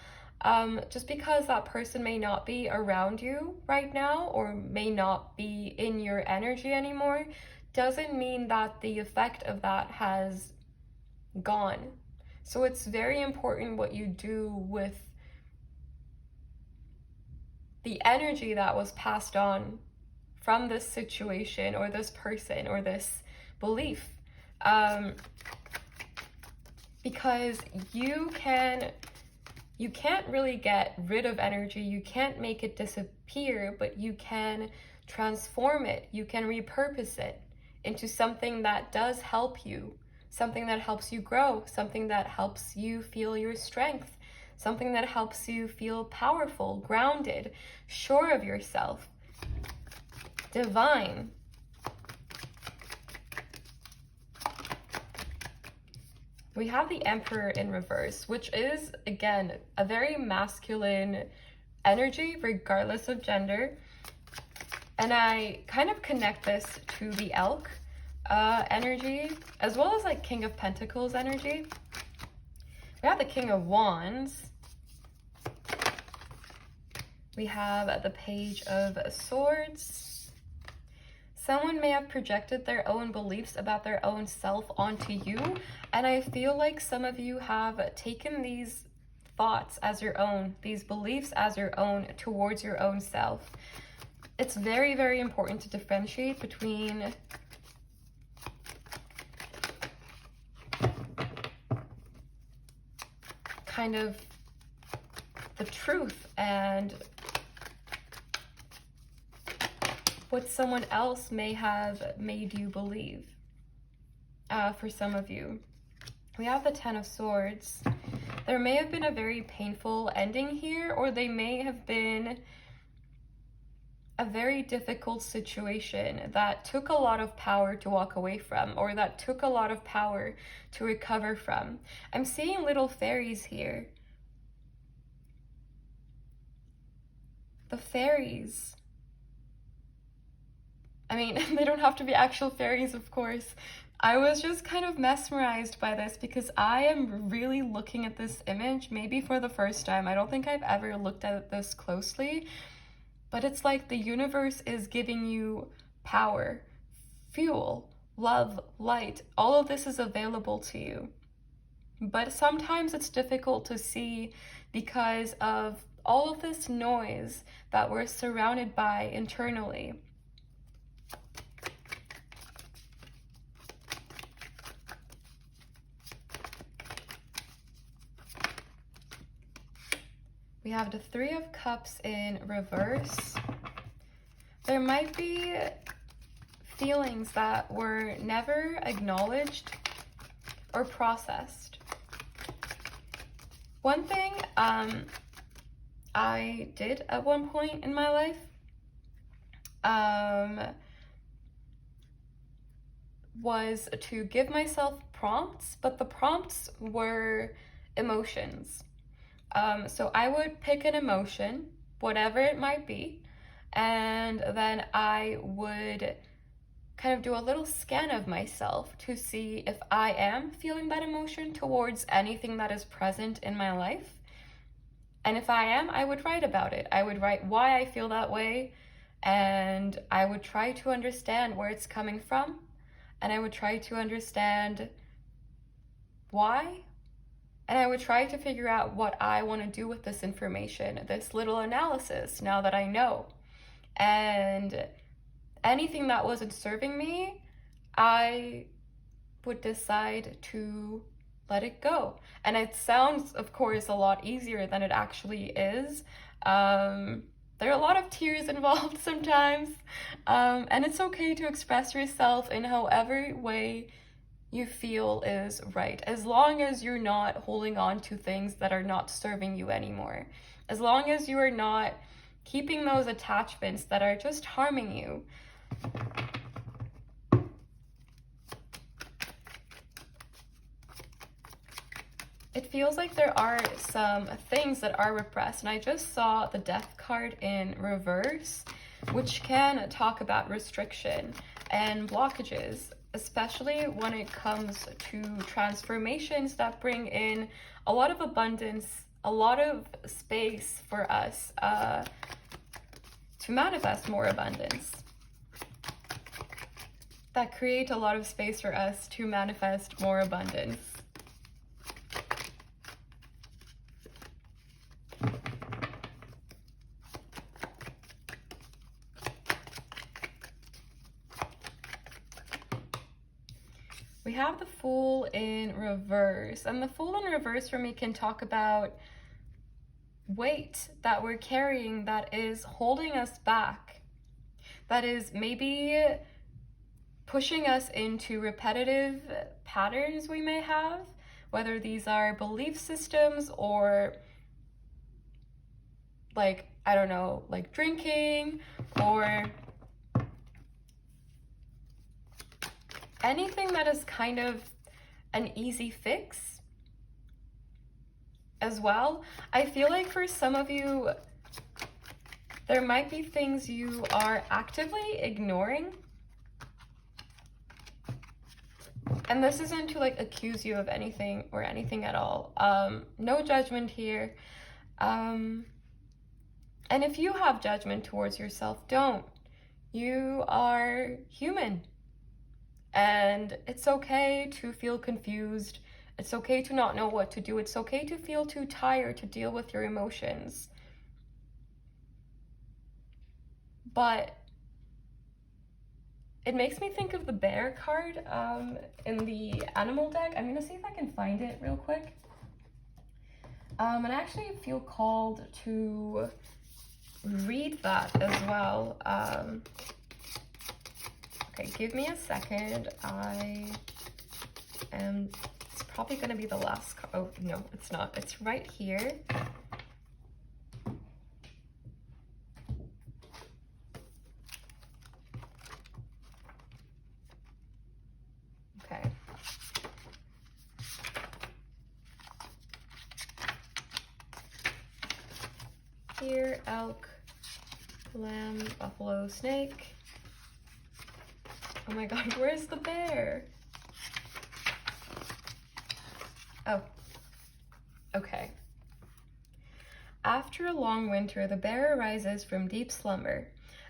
just because that person may not be around you right now or may not be in your energy anymore, doesn't mean that the effect of that has gone. So it's very important what you do with the energy that was passed on from this situation or this person or this belief. Because you can't really get rid of energy, you can't make it disappear, but you can transform it, you can repurpose it into something that does help you, something that helps you grow, something that helps you feel your strength, something that helps you feel powerful, grounded, sure of yourself, divine. We have the Emperor in reverse, which is, again, a very masculine energy, regardless of gender. And I kind of connect this to the Elk energy, as well as King of Pentacles energy. We have the King of Wands. We have the Page of Swords. Someone may have projected their own beliefs about their own self onto you, and I feel like some of you have taken these thoughts as your own, these beliefs as your own towards your own self. It's very, very important to differentiate between kind of the truth and what someone else may have made you believe. For some of you, we have the Ten of Swords. There may have been a very painful ending here, or they may have been a very difficult situation that took a lot of power to walk away from, or that took a lot of power to recover from. I'm seeing little fairies here. The fairies. I mean, they don't have to be actual fairies, of course. I was just kind of mesmerized by this because I am really looking at this image, maybe for the first time. I don't think I've ever looked at it this closely. but it's like the universe is giving you power, fuel, love, light. All of this is available to you. But sometimes it's difficult to see because of all of this noise that we're surrounded by internally. We have the Three of Cups in reverse. There might be feelings that were never acknowledged or processed. One thing I did at one point in my life was to give myself prompts, but the prompts were emotions. So I would pick an emotion, whatever it might be, and then I would kind of do a little scan of myself to see if I am feeling that emotion towards anything that is present in my life. And if I am, I would write about it. I would write why I feel that way, and I would try to understand where it's coming from, and I would try to understand why. And I would try to figure out what I want to do with this information, this little analysis, now that I know. And anything that wasn't serving me, I would decide to let it go. And it sounds, of course, a lot easier than it actually is. There are a lot of tears involved sometimes. And it's okay to express yourself in however way you feel is right, as long as you're not holding on to things that are not serving you anymore, as long as you are not keeping those attachments that are just harming you. It feels like there are some things that are repressed, and I just saw the Death card in reverse, which can talk about restriction and blockages, especially when it comes to transformations that bring in a lot of abundance, a lot of space for us to manifest more abundance. That create a lot of space for us to manifest more abundance. We have the Fool in reverse, and the Fool in reverse for me can talk about weight that we're carrying that is holding us back, that is maybe pushing us into repetitive patterns we may have, whether these are belief systems or like, I don't know, like drinking or anything that is kind of an easy fix as well. I feel like for some of you, there might be things you are actively ignoring. And this isn't to like accuse you of anything or anything at all. No judgment here. And if you have judgment towards yourself, don't. You are human. And it's okay to feel confused. It's okay to not know what to do. It's okay to feel too tired to deal with your emotions. But it makes me think of the Bear card in the animal deck. I'm going to see if I can find it real quick. And I actually feel called to read that as well. Okay, give me a second. It's probably gonna be the last card. Oh, no, it's not. It's right here. Okay. Deer, elk, lamb, buffalo, snake. Oh my god, where's the bear? Oh, okay. after a long winter, the bear arises from deep slumber.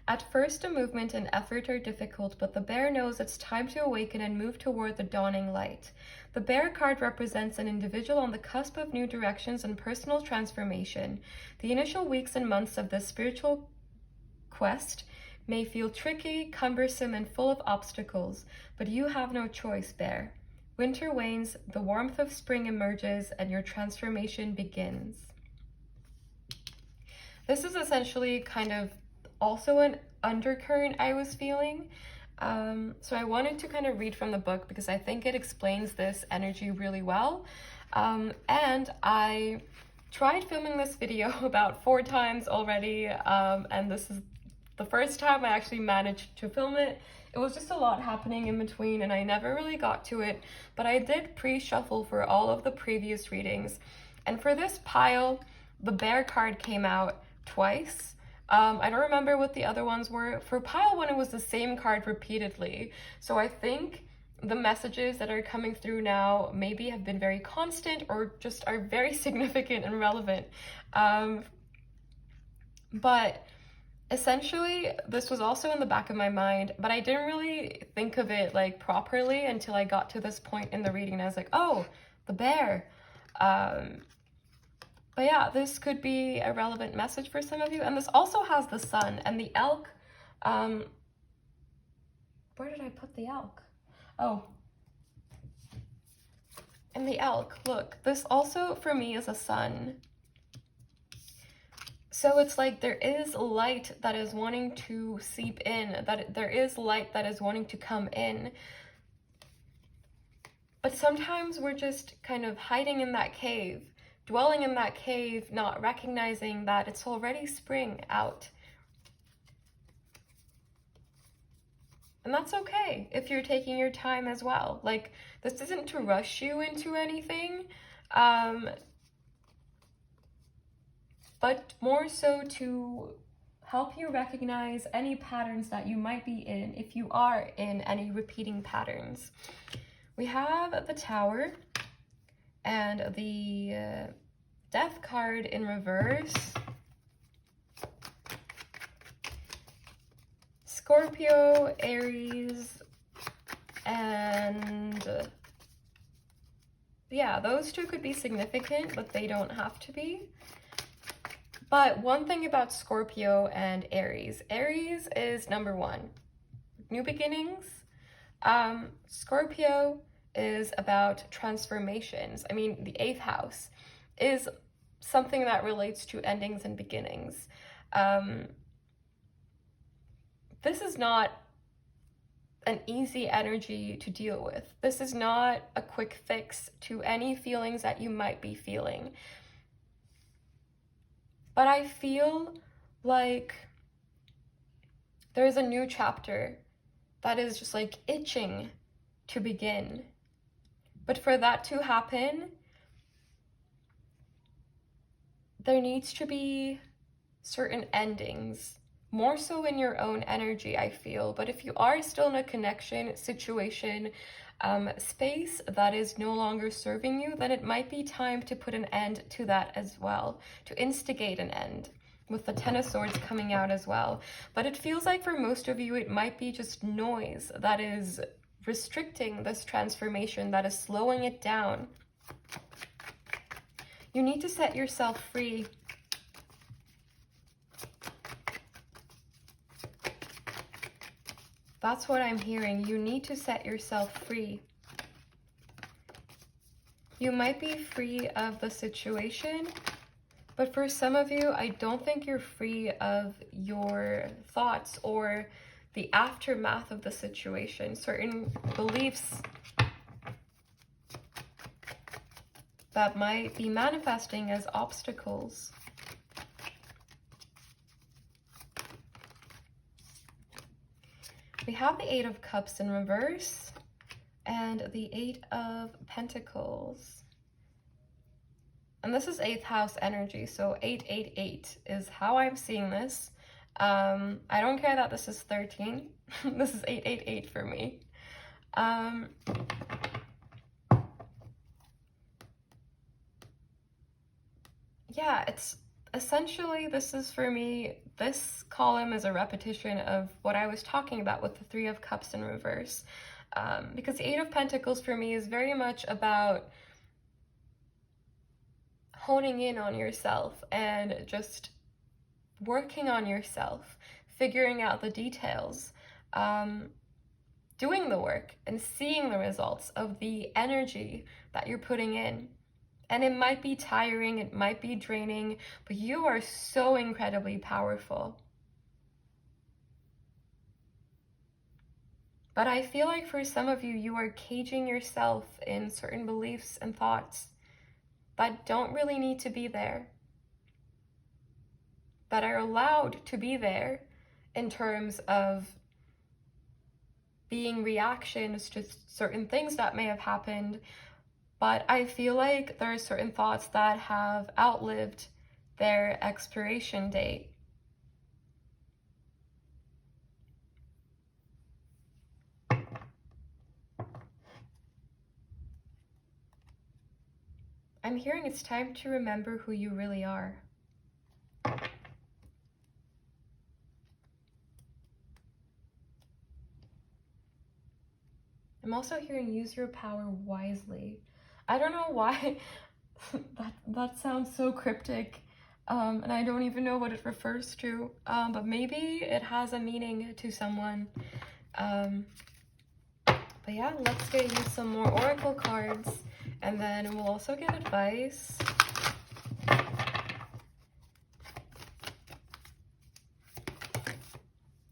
At first, a movement and effort are difficult, but the bear knows it's time to awaken and move toward the dawning light. The bear card represents an individual on the cusp of new directions and personal transformation. The initial weeks and months of this spiritual quest may feel tricky, cumbersome, and full of obstacles, but you have no choice, bear. Winter wanes, the warmth of spring emerges, and your transformation begins. This is essentially kind of also an undercurrent I was feeling. So I wanted to kind of read from the book because I think it explains this energy really well. And I tried filming this video about 4 times already, and this is the first time I actually managed to film it. It was just a lot happening in between and I never really got to it, but I did pre-shuffle for all of the previous readings. And for this pile, the bear card came out twice. I don't remember what the other ones were. For pile 1, it was the same card repeatedly. So I think the messages that are coming through now maybe have been very constant or just are very significant and relevant. But essentially, this was also in the back of my mind, but I didn't really think of it like properly until I got to this point in the reading and I was like, oh, the bear. But yeah, this could be a relevant message for some of you. And this also has the sun and the elk. Where did I put the elk? Oh. And the elk, look, this also for me is a sun. So it's like there is light that is wanting to seep in, that there is light that is wanting to come in. But sometimes we're just kind of hiding in that cave, dwelling in that cave, not recognizing that it's already spring out. And that's okay if you're taking your time as well. Like, this isn't to rush you into anything, but more so to help you recognize any patterns that you might be in if you are in any repeating patterns. We have the Tower and the Death card in reverse. Scorpio, Aries, and yeah, those two could be significant, but they don't have to be. But one thing about Scorpio and Aries is number 1, new beginnings. Scorpio is about transformations. I mean, the 8th house is something that relates to endings and beginnings. This is not an easy energy to deal with. This is not a quick fix to any feelings that you might be feeling. But I feel like there's a new chapter that is just like itching to begin. But for that to happen, there needs to be certain endings, more so in your own energy, I feel. But if you are still in a connection, situation, space that is no longer serving you, then it might be time to put an end to that as well, to instigate an end, with the 10 of Swords coming out as well. But it feels like for most of you, it might be just noise that is restricting this transformation, that is slowing it down. You need to set yourself free. That's what I'm hearing. You need to set yourself free. You might be free of the situation, but for some of you, I don't think you're free of your thoughts or the aftermath of the situation, certain beliefs that might be manifesting as obstacles. We have the 8 of Cups in reverse and the 8 of Pentacles. And this is 8th house energy, so 888 is how I'm seeing this. I don't care that this is 13. This is 888 for me. Yeah, essentially, this is for me, this column is a repetition of what I was talking about with the Three of Cups in reverse. Because the Eight of Pentacles for me is very much about honing in on yourself and just working on yourself, figuring out the details, doing the work and seeing the results of the energy that you're putting in. And it might be tiring, it might be draining, but you are so incredibly powerful. But I feel like for some of you, you are caging yourself in certain beliefs and thoughts that don't really need to be there, that are allowed to be there in terms of being reactions to certain things that may have happened. But I feel like there are certain thoughts that have outlived their expiration date. I'm hearing it's time to remember who you really are. I'm also hearing use your power wisely. I don't know why that sounds so cryptic, and I don't even know what it refers to, but maybe it has a meaning to someone. But yeah, let's get you some more oracle cards, and then we'll also get advice.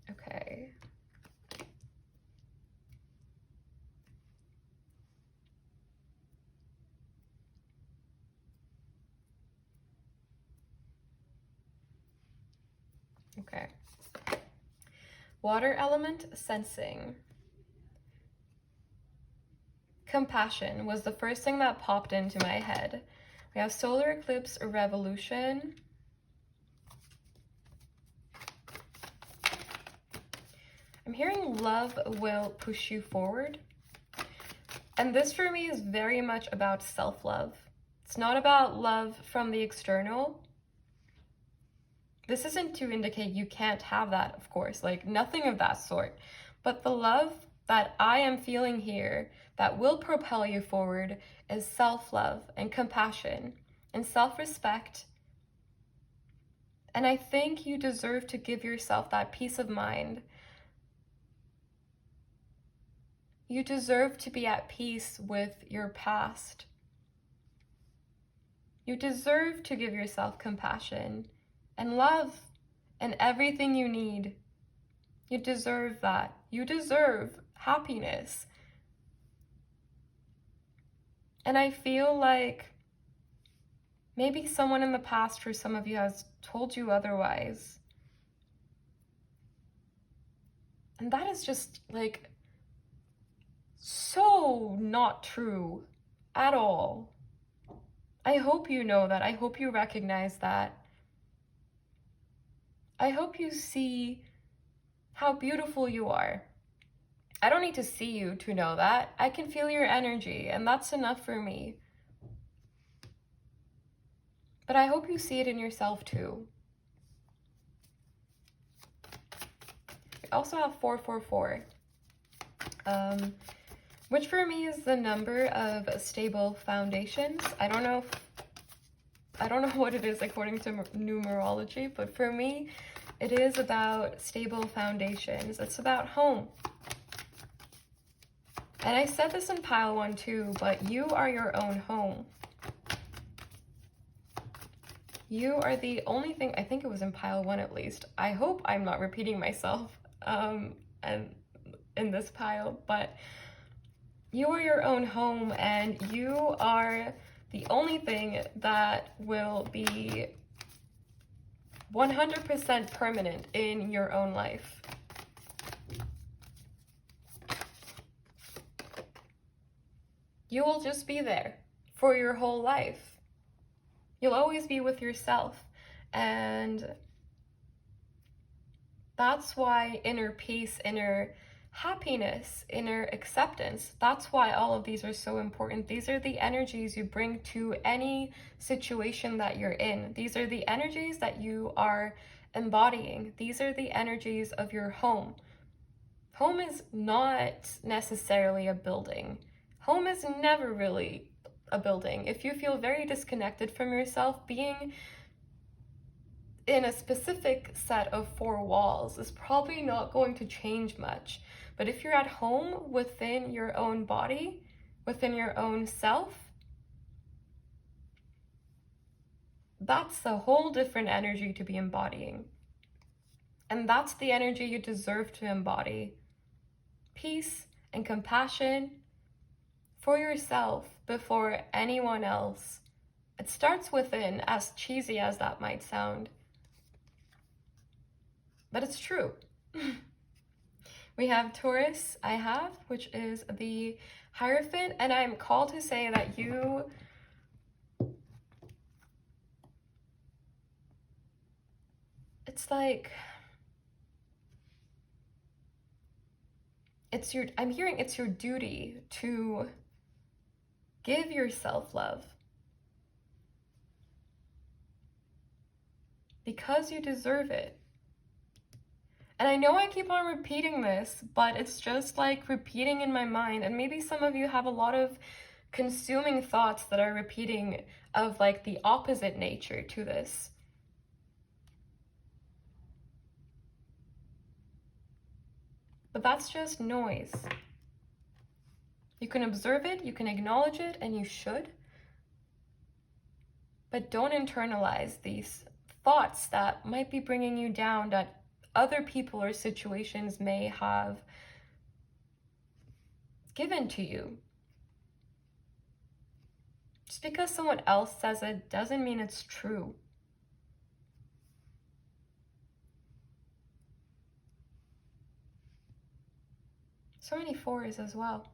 Okay. Okay. Water element, sensing. Compassion was the first thing that popped into my head. We have solar eclipse, revolution. I'm hearing love will push you forward. And this for me is very much about self-love. It's not about love from the external. This isn't to indicate you can't have that, of course, like nothing of that sort. But the love that I am feeling here that will propel you forward is self-love and compassion and self-respect. And I think you deserve to give yourself that peace of mind. You deserve to be at peace with your past. You deserve to give yourself compassion and love and everything you need. You deserve that. You deserve happiness. And I feel like maybe someone in the past for some of you has told you otherwise. And that is just like so not true at all. I hope you know that. I hope you recognize that. I hope you see how beautiful you are. I don't need to see you to know that. I can feel your energy, and that's enough for me. But I hope you see it in yourself too. We also have 444, which for me is the number of stable foundations. I don't know what it is according to numerology, but for me, it is about stable foundations. It's about home. And I said this in pile 1 too, but you are your own home. You are the only thing, I think it was in pile 1 at least. I hope I'm not repeating myself and in this pile, but you are your own home, and you are the only thing that will be 100% permanent in your own life. You will just be there for your whole life. You'll always be with yourself. And that's why inner peace, inner happiness, inner acceptance. That's why all of these are so important. These are the energies you bring to any situation that you're in. These are the energies that you are embodying. These are the energies of your home. Home is not necessarily a building. Home is never really a building. If you feel very disconnected from yourself, being in a specific set of four walls is probably not going to change much. But if you're at home within your own body, within your own self, that's a whole different energy to be embodying. And that's the energy you deserve to embody. Peace and compassion for yourself before anyone else. It starts within, as cheesy as that might sound. But it's true. We have Taurus, which is the Hierophant, and I'm called to say that you it's like I'm hearing it's your duty to give yourself love because you deserve it. And I know I keep on repeating this, but it's just like repeating in my mind. And maybe some of you have a lot of consuming thoughts that are repeating of like the opposite nature to this. But that's just noise. You can observe it, you can acknowledge it, and you should. But don't internalize these thoughts that might be bringing you down, that other people or situations may have given to you. Just because someone else says it doesn't mean it's true. So many fours as well.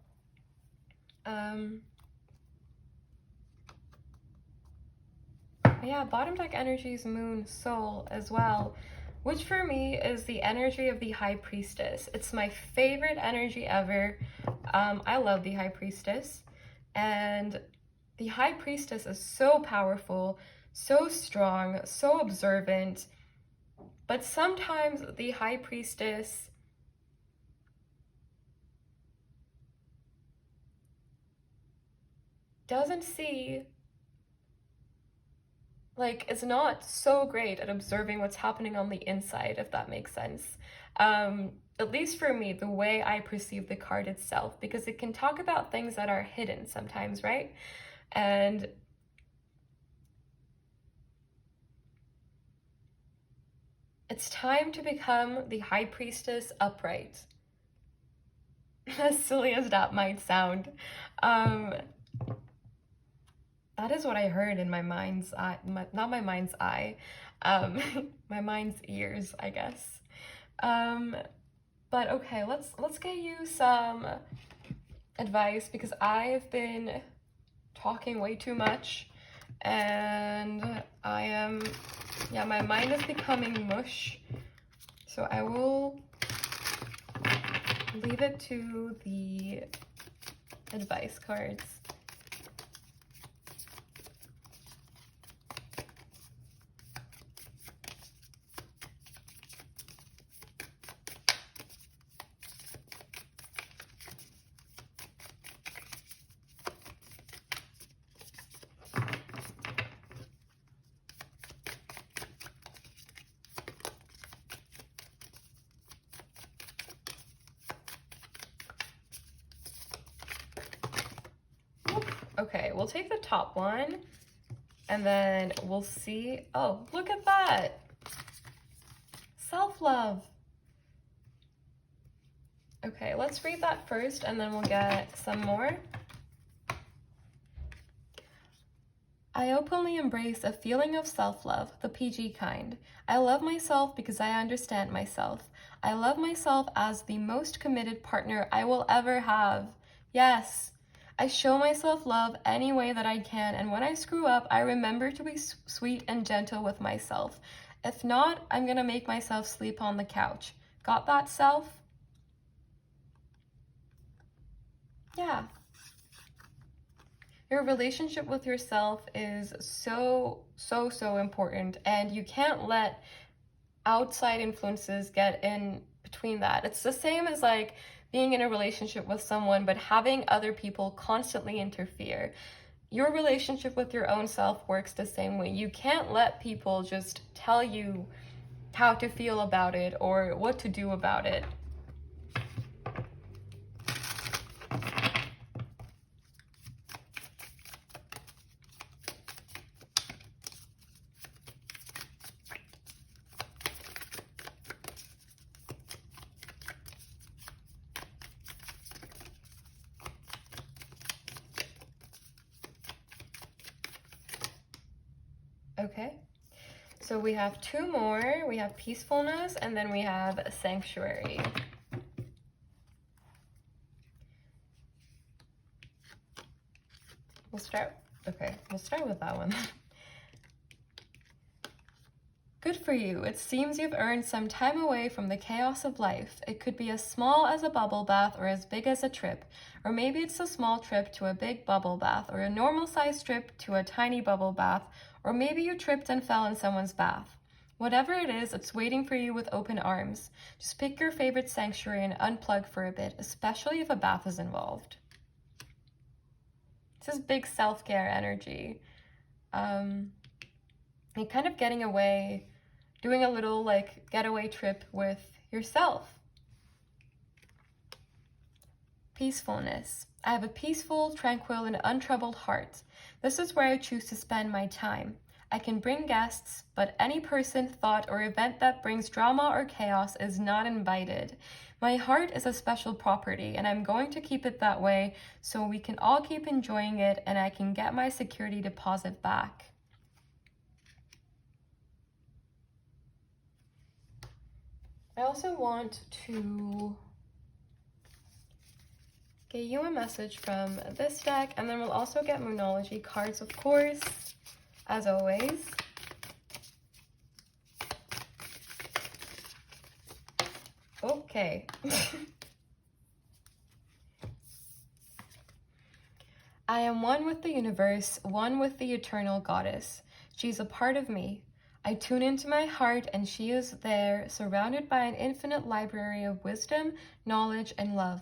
Yeah, bottom deck energy is Moon, Soul as well, which for me is the energy of the High Priestess. It's my favorite energy ever. I love the High Priestess, and the High Priestess is so powerful, so strong, so observant, but sometimes the High Priestess doesn't see, like, is not so great at observing what's happening on the inside, if that makes sense. At least for me, the way I perceive the card itself, because it can talk about things that are hidden sometimes, right? And it's time to become the High Priestess upright. As silly as that might sound. That is what I heard in my mind's eye, not my mind's eye, my mind's ears, I guess. But okay, let's get you some advice, because I've been talking way too much, and my mind is becoming mush, so I will leave it to the advice cards. Okay, we'll take the top one, and then we'll see. Oh, look at that. Self-love. Okay, let's read that first, and then we'll get some more. I openly embrace a feeling of self-love, the PG kind. I love myself because I understand myself. I love myself as the most committed partner I will ever have. Yes. I show myself love any way that I can, and when I screw up, I remember to be sweet and gentle with myself. If not, I'm gonna make myself sleep on the couch. Got that, self? yeah. Your relationship with yourself is so important, and you can't let outside influences get in between that. It's the same as like being in a relationship with someone but having other people constantly interfere. Your relationship with your own self works the same way. You can't let people just tell you how to feel about it or what to do about it. Okay, so we have two more. We have peacefulness, and then we have sanctuary. We'll start with that one. Good for you. It seems you've earned some time away from the chaos of life. It could be as small as a bubble bath or as big as a trip. Or maybe it's a small trip to a big bubble bath, or a normal-sized trip to a tiny bubble bath, or maybe you tripped and fell in someone's bath. Whatever it is, it's waiting for you with open arms. Just pick your favorite sanctuary and unplug for a bit, especially if a bath is involved. This is big self-care energy. You're kind of getting away, doing a little like getaway trip with yourself. Peacefulness. I have a peaceful, tranquil, and untroubled heart. This is where I choose to spend my time. I can bring guests, but any person, thought, or event that brings drama or chaos is not invited. My heart is a special property, and I'm going to keep it that way so we can all keep enjoying it and I can get my security deposit back. I also want to get you a message from this deck, and then we'll also get Moonology cards, of course, as always. Okay. I am one with the universe, one with the eternal goddess. She's a part of me. I tune into my heart and she is there, surrounded by an infinite library of wisdom, knowledge, and love.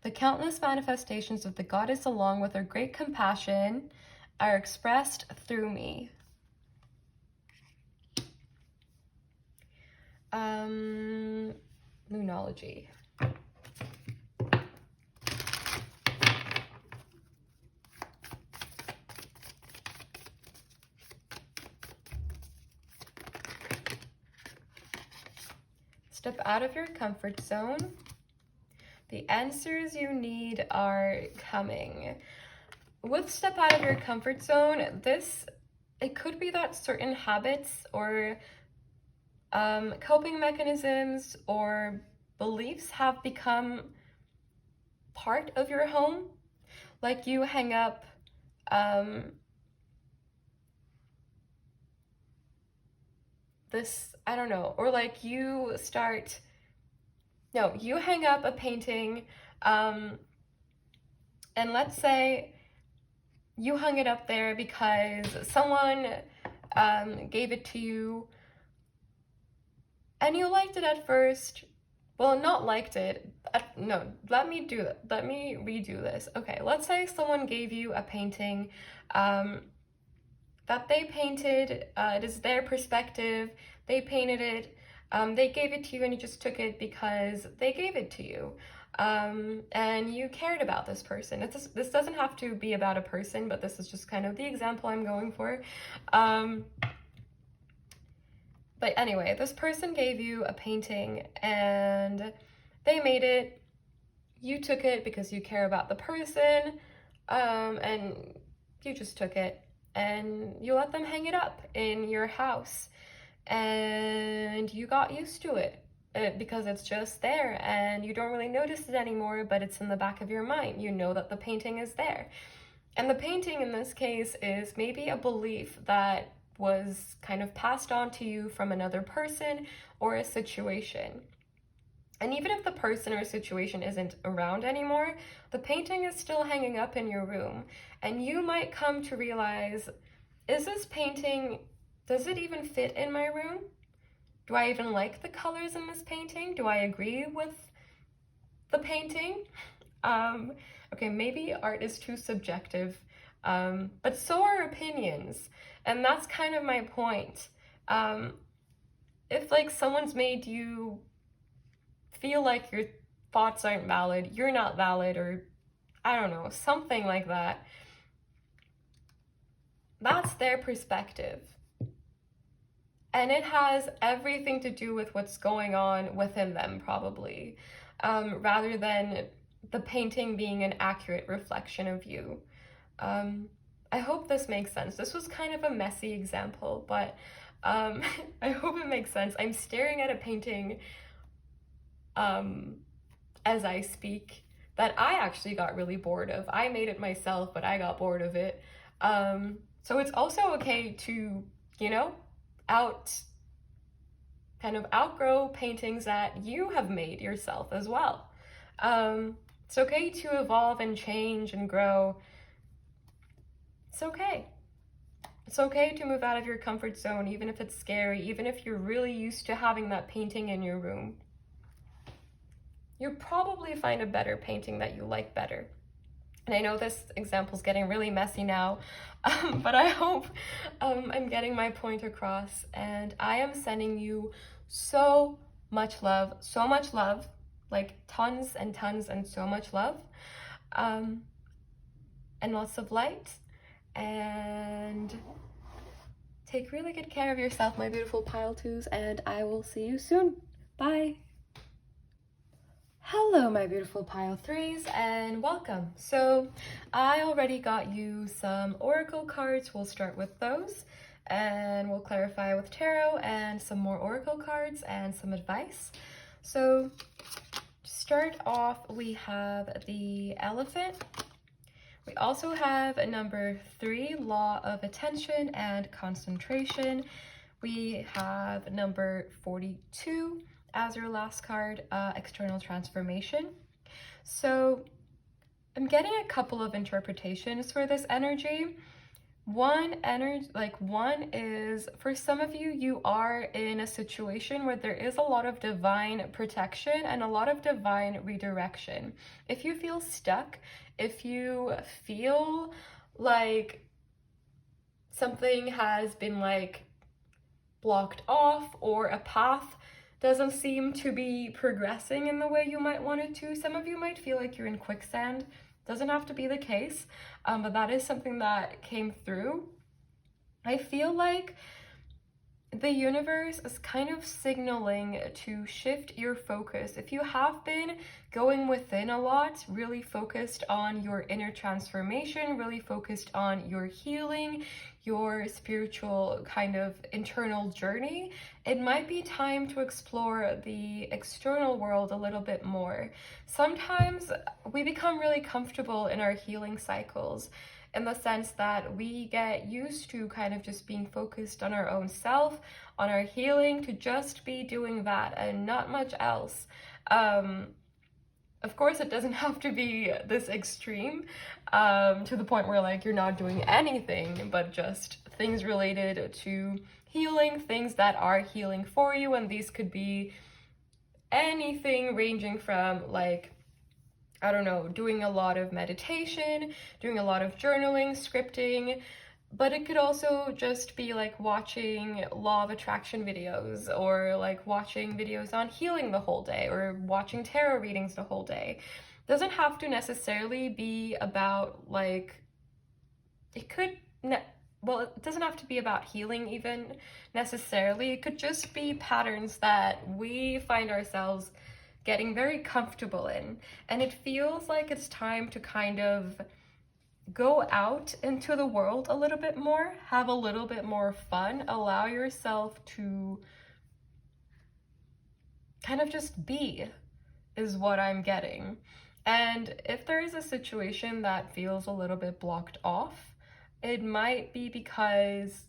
The countless manifestations of the goddess, along with her great compassion, are expressed through me. Moonology. Step out of your comfort zone. The answers you need are coming. With step out of your comfort zone, it could be that certain habits or coping mechanisms or beliefs have become part of your home. Like you hang up this, I don't know, or like you hang up a painting, and let's say you hung it up there because someone gave it to you and you liked it at first. Well, not liked it. No, let me redo this. Okay, let's say someone gave you a painting that they painted. It is their perspective. They painted it. They gave it to you and you just took it because they gave it to you. And you cared about this person. This doesn't have to be about a person, but this is just kind of the example I'm going for. But anyway, this person gave you a painting and they made it. You took it because you care about the person, and you just took it and you let them hang it up in your house. And you got used to it because it's just there and you don't really notice it anymore, but it's in the back of your mind. You know that the painting is there. And the painting in this case is maybe a belief that was kind of passed on to you from another person or a situation. And even if the person or situation isn't around anymore, the painting is still hanging up in your room. And you might come to realize, is this painting, does it even fit in my room? Do I even like the colors in this painting? Do I agree with the painting? Okay, maybe art is too subjective, but so are opinions. And that's kind of my point. If like someone's made you feel like your thoughts aren't valid, you're not valid, or I don't know, something like that, that's their perspective. And it has everything to do with what's going on within them, probably, rather than the painting being an accurate reflection of you. I hope this makes sense. This was kind of a messy example, but I hope it makes sense. I'm staring at a painting as I speak that I actually got really bored of. I made it myself, but I got bored of it. So it's also okay to, you know, outgrow paintings that you have made yourself as well. It's okay to evolve and change and grow. It's okay. It's okay to move out of your comfort zone, even if it's scary, even if you're really used to having that painting in your room. You'll probably find a better painting that you like better. And I know this example is getting really messy now, but I hope I'm getting my point across. And I am sending you so much love, like tons and tons and so much love, and lots of light. And take really good care of yourself, my beautiful pile twos, and I will see you soon. Bye. Hello, my beautiful pile threes, and welcome. So I already got you some oracle cards. We'll start with those, and we'll clarify with tarot and some more oracle cards and some advice. So to start off, we have the elephant. We also have a number 3, law of attention and concentration. We have number 42 as your last card, external transformation. So I'm getting a couple of interpretations for this energy. One is, for some of you, you are in a situation where there is a lot of divine protection and a lot of divine redirection. If you feel stuck, if you feel like something has been like blocked off, or a path doesn't seem to be progressing in the way you might want it to, some of you might feel like you're in quicksand. Doesn't have to be the case, but that is something that came through. I feel like the universe is kind of signaling to shift your focus. If you have been going within a lot, really focused on your inner transformation, really focused on your healing, your spiritual kind of internal journey, it might be time to explore the external world a little bit more. Sometimes we become really comfortable in our healing cycles, in the sense that we get used to kind of just being focused on our own self, on our healing, to just be doing that and not much else. Of course, it doesn't have to be this extreme, to the point where like you're not doing anything, but just things related to healing, things that are healing for you. And these could be anything ranging from like, I don't know, doing a lot of meditation, doing a lot of journaling, scripting, but it could also just be like watching law of attraction videos, or like watching videos on healing the whole day, or watching tarot readings the whole day. Doesn't have to necessarily be about like, it doesn't have to be about healing even necessarily. It could just be patterns that we find ourselves getting very comfortable in, and it feels like it's time to kind of go out into the world a little bit more, have a little bit more fun, allow yourself to kind of just be, is what I'm getting. And if there is a situation that feels a little bit blocked off, it might be because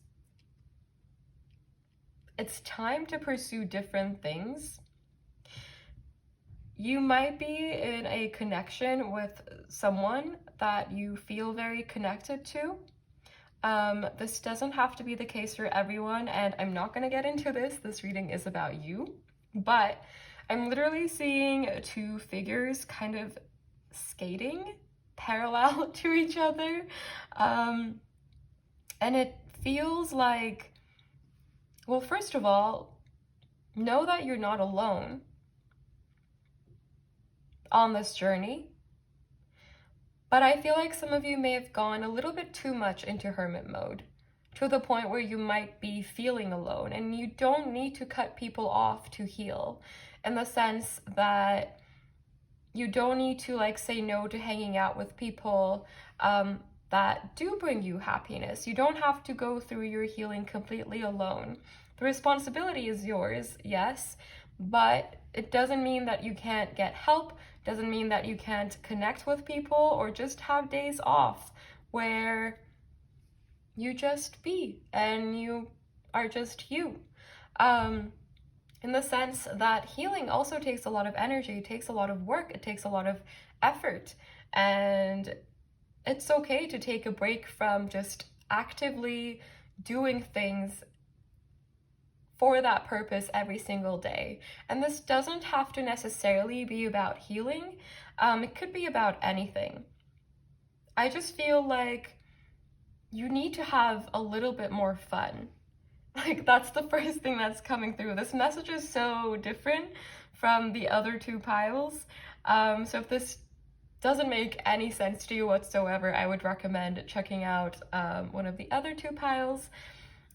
it's time to pursue different things. you might be in a connection with someone that you feel very connected to. This doesn't have to be the case for everyone, and I'm not going to get into this. This reading is about you, but I'm literally seeing two figures kind of skating parallel to each other, and it feels like, well, first of all, know that you're not alone on this journey. But I feel like some of you may have gone a little bit too much into hermit mode, to the point where you might be feeling alone, and you don't need to cut people off to heal, in the sense that you don't need to like say no to hanging out with people that do bring you happiness. You don't have to go through your healing completely alone. The responsibility is yours, yes, but it doesn't mean that you can't get help, doesn't mean that you can't connect with people or just have days off where you just be and you are just you. In the sense that healing also takes a lot of energy, it takes a lot of work, it takes a lot of effort, and it's okay to take a break from just actively doing things for that purpose every single day. And this doesn't have to necessarily be about healing. It could be about anything. I just feel like you need to have a little bit more fun. Like, that's the first thing that's coming through. This message is so different from the other two piles. So if this doesn't make any sense to you whatsoever, I would recommend checking out one of the other two piles.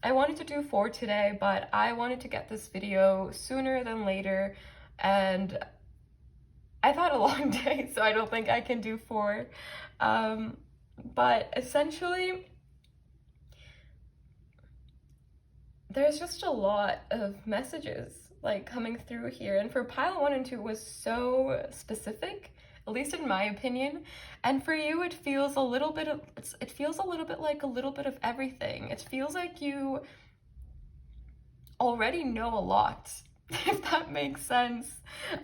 I wanted to do 4 today, but I wanted to get this video sooner than later, and I've had a long day, so I don't think I can do 4. But essentially, there's just a lot of messages like coming through here, and for pile 1 and 2 was so specific, at least in my opinion, and for you it feels a little bit of, it feels a little bit like a little bit of everything. It feels like you already know a lot, if that makes sense,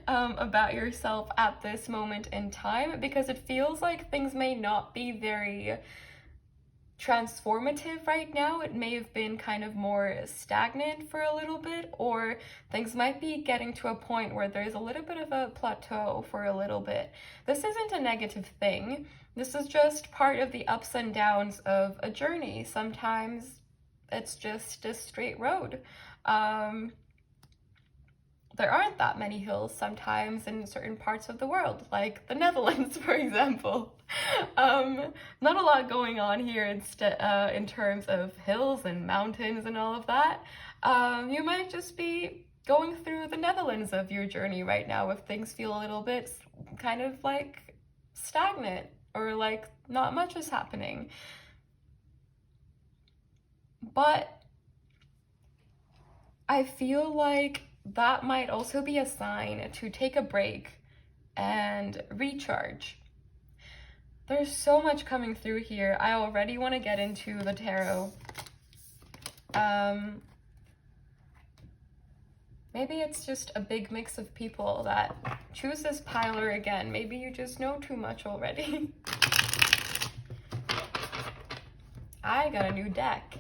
about yourself at this moment in time, because it feels like things may not be very transformative right now. It may have been kind of more stagnant for a little bit, or things might be getting to a point where there's a little bit of a plateau for a little bit. This isn't a negative thing. This is just part of the ups and downs of a journey. Sometimes it's just a straight road. There aren't that many hills sometimes in certain parts of the world, like the Netherlands, for example. Not a lot going on here in terms of hills and mountains and all of that. You might just be going through the Netherlands of your journey right now if things feel a little bit kind of like stagnant or like not much is happening. But I feel like that might also be a sign to take a break and recharge. There's so much coming through here. I already want to get into the tarot. Maybe it's just a big mix of people that choose this piler again. Maybe you just know too much already. I got a new deck.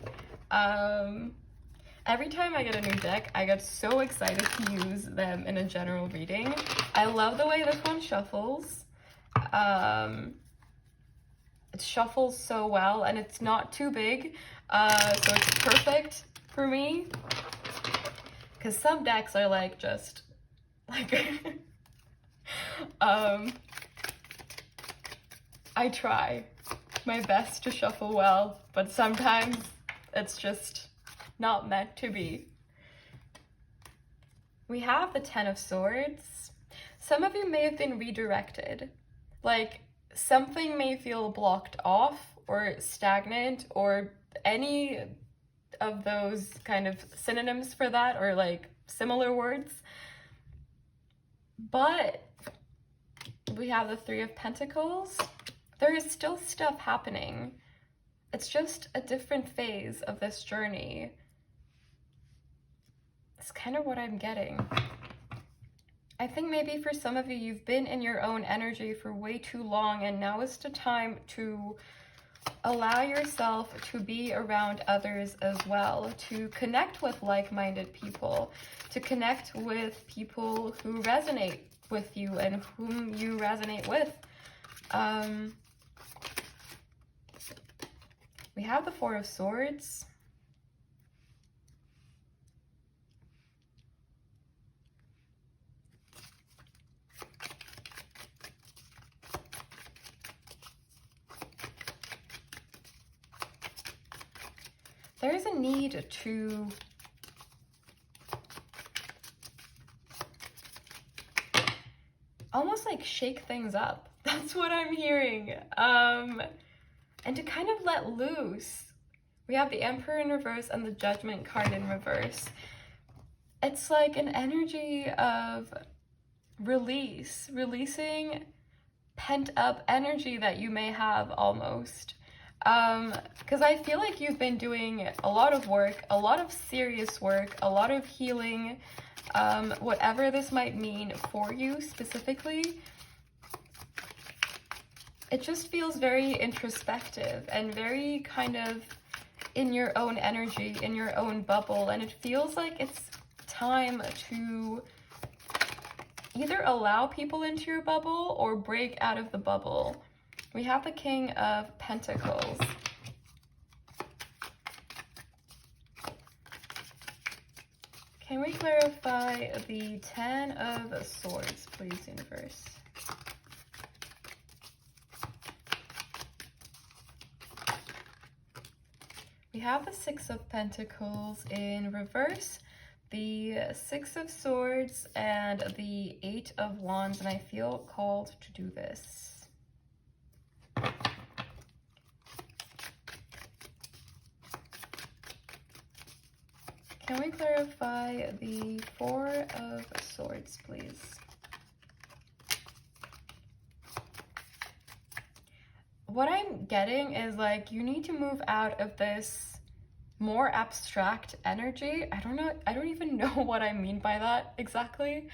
Every time I get a new deck, I get so excited to use them in a general reading. I love the way this one shuffles. It shuffles so well, and it's not too big, so it's perfect for me. Because some decks are like just like I try my best to shuffle well, but sometimes it's just not meant to be. We have the 10 of Swords. Some of you may have been redirected. Like, something may feel blocked off or stagnant or any of those kind of synonyms for that, or like similar words. But we have the 3 of Pentacles. There is still stuff happening. It's just a different phase of this journey. It's kind of what I'm getting. I think maybe for some of you, you've been in your own energy for way too long, and now is the time to allow yourself to be around others as well, to connect with like-minded people, to connect with people who resonate with you and whom you resonate with. We have the Four of Swords. There's a need to almost like shake things up. That's what I'm hearing. And to kind of let loose. We have the Emperor in reverse and the Judgment card in reverse. It's like an energy of releasing pent up energy that you may have almost. Because I feel like you've been doing a lot of work, a lot of serious work, a lot of healing, whatever this might mean for you specifically. It just feels very introspective and very kind of in your own energy, in your own bubble, and it feels like it's time to either allow people into your bubble or break out of the bubble. We have the King of Pentacles. Can we clarify the Ten of Swords, please, universe? We have the Six of Pentacles in reverse, the Six of Swords, and the Eight of Wands, and I feel called to do this. Can we clarify the Four of Swords, please? What I'm getting is like you need to move out of this more abstract energy. I don't even know what I mean by that exactly,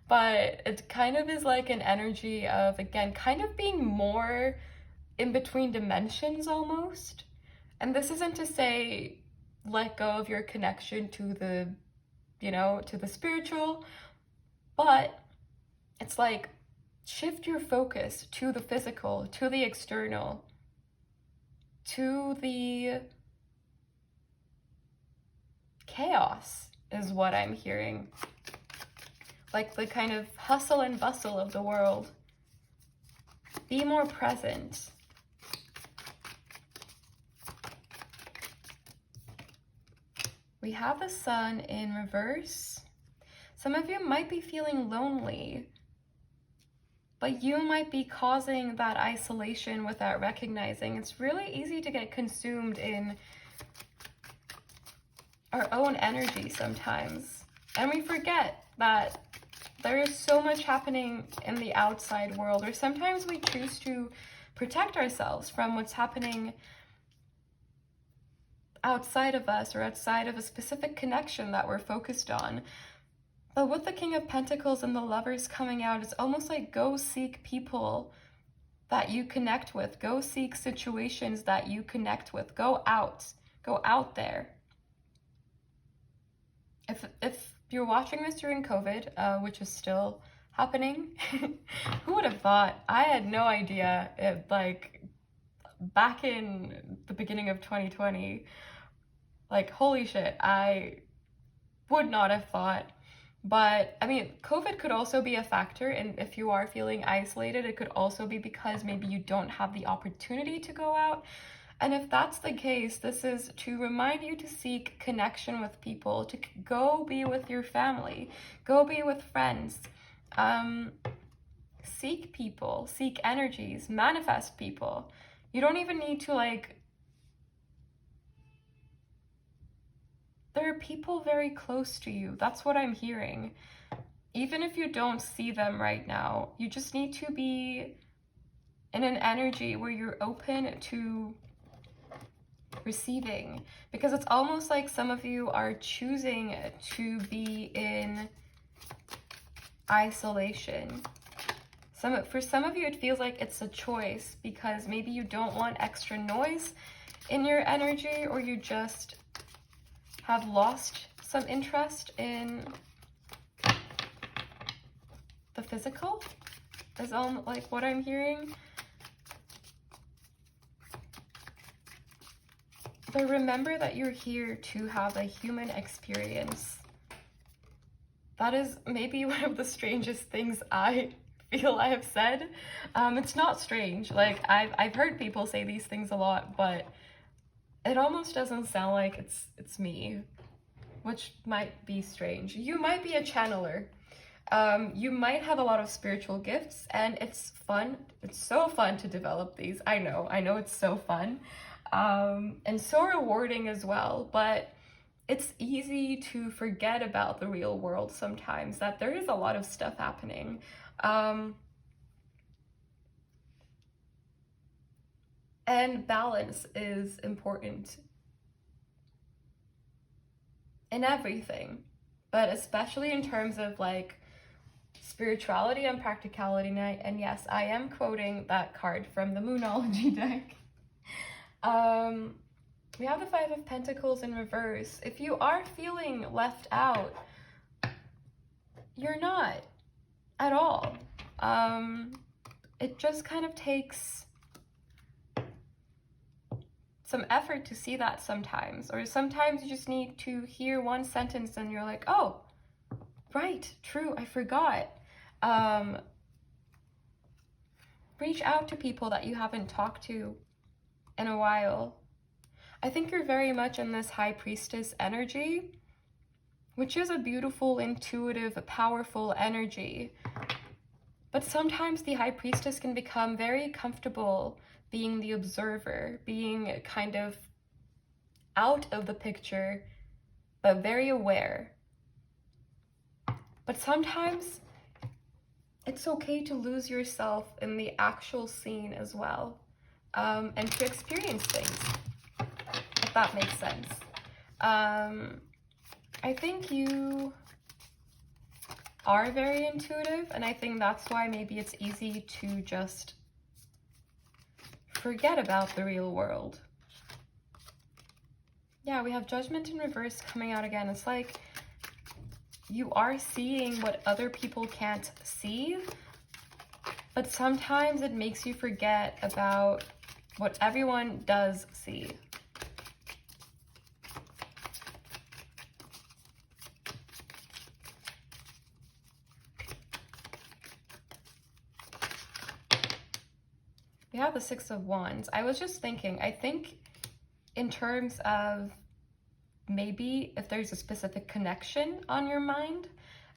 but it kind of is like an energy of, again, kind of being more in between dimensions almost. And this isn't to say let go of your connection to the, to the spiritual, but it's like shift your focus to the physical, to the external, to the chaos is what I'm hearing. Like the kind of hustle and bustle of the world. Be more present. We have the Sun in reverse. Some of you might be feeling lonely, but you might be causing that isolation without recognizing. It's really easy to get consumed in our own energy sometimes. And we forget that there is so much happening in the outside world, or sometimes we choose to protect ourselves from what's happening outside of us or outside of a specific connection that we're focused on. But with the King of Pentacles and the Lovers coming out, it's almost like go seek people that you connect with. Go seek situations that you connect with. Go out there. If you're watching this during COVID, which is still happening, who would have thought? I had no idea. Like back in the beginning of 2020, like holy shit, I would not have thought. But I mean, COVID could also be a factor, and if you are feeling isolated, it could also be because maybe you don't have the opportunity to go out. And if that's the case, this is to remind you to seek connection with people, to go be with your family, go be with friends, seek people, seek energies, manifest people. You don't even need to there are people very close to you. That's what I'm hearing. Even if you don't see them right now, you just need to be in an energy where you're open to receiving, because it's almost like some of you are choosing to be in isolation. For some of you, it feels like it's a choice because maybe you don't want extra noise in your energy, or you just have lost some interest in the physical, is like what I'm hearing. But remember that you're here to have a human experience. That is maybe one of the strangest things I feel I have said. It's not strange. Like, I've heard people say these things a lot, but it almost doesn't sound like it's me, which might be strange. You might be a channeler. You might have a lot of spiritual gifts, and it's fun. It's so fun to develop these. I know it's so fun. And so rewarding as well, but it's easy to forget about the real world sometimes, that there is a lot of stuff happening. And balance is important in everything, but especially in terms of like spirituality and practicality. And yes, I am quoting that card from the Moonology deck. We have the Five of Pentacles in reverse. If you are feeling left out, you're not at all. It just kind of takes some effort to see that sometimes, or sometimes you just need to hear one sentence and you're like, oh, right, true, I forgot. Reach out to people that you haven't talked to in a while. I think you're very much in this High Priestess energy, which is a beautiful, intuitive, powerful energy. But sometimes the High Priestess can become very comfortable being the observer, being kind of out of the picture, but very aware. But sometimes it's okay to lose yourself in the actual scene as well, and to experience things, if that makes sense. I think you are very intuitive, and I think that's why maybe it's easy to just forget about the real world. Yeah, we have Judgment in reverse coming out again. It's like you are seeing what other people can't see, but sometimes it makes you forget about what everyone does see. We have the Six of Wands. I was just thinking, I think in terms of maybe if there's a specific connection on your mind,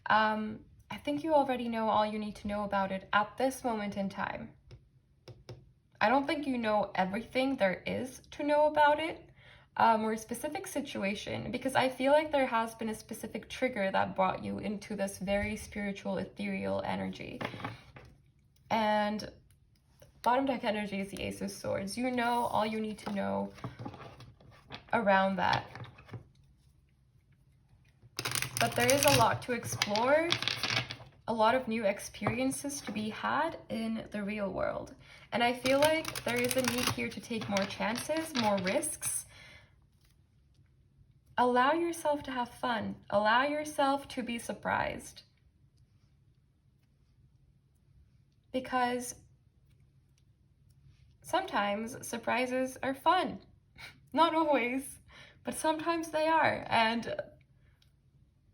I think you already know all you need to know about it at this moment in time. I don't think you know everything there is to know about it, or a specific situation, because I feel like there has been a specific trigger that brought you into this very spiritual, ethereal energy. And bottom deck energy is the Ace of Swords. You know all you need to know around that. But there is a lot to explore, a lot of new experiences to be had in the real world. And I feel like there is a need here to take more chances, more risks. Allow yourself to have fun. Allow yourself to be surprised. Because sometimes surprises are fun. Not always, but sometimes they are. And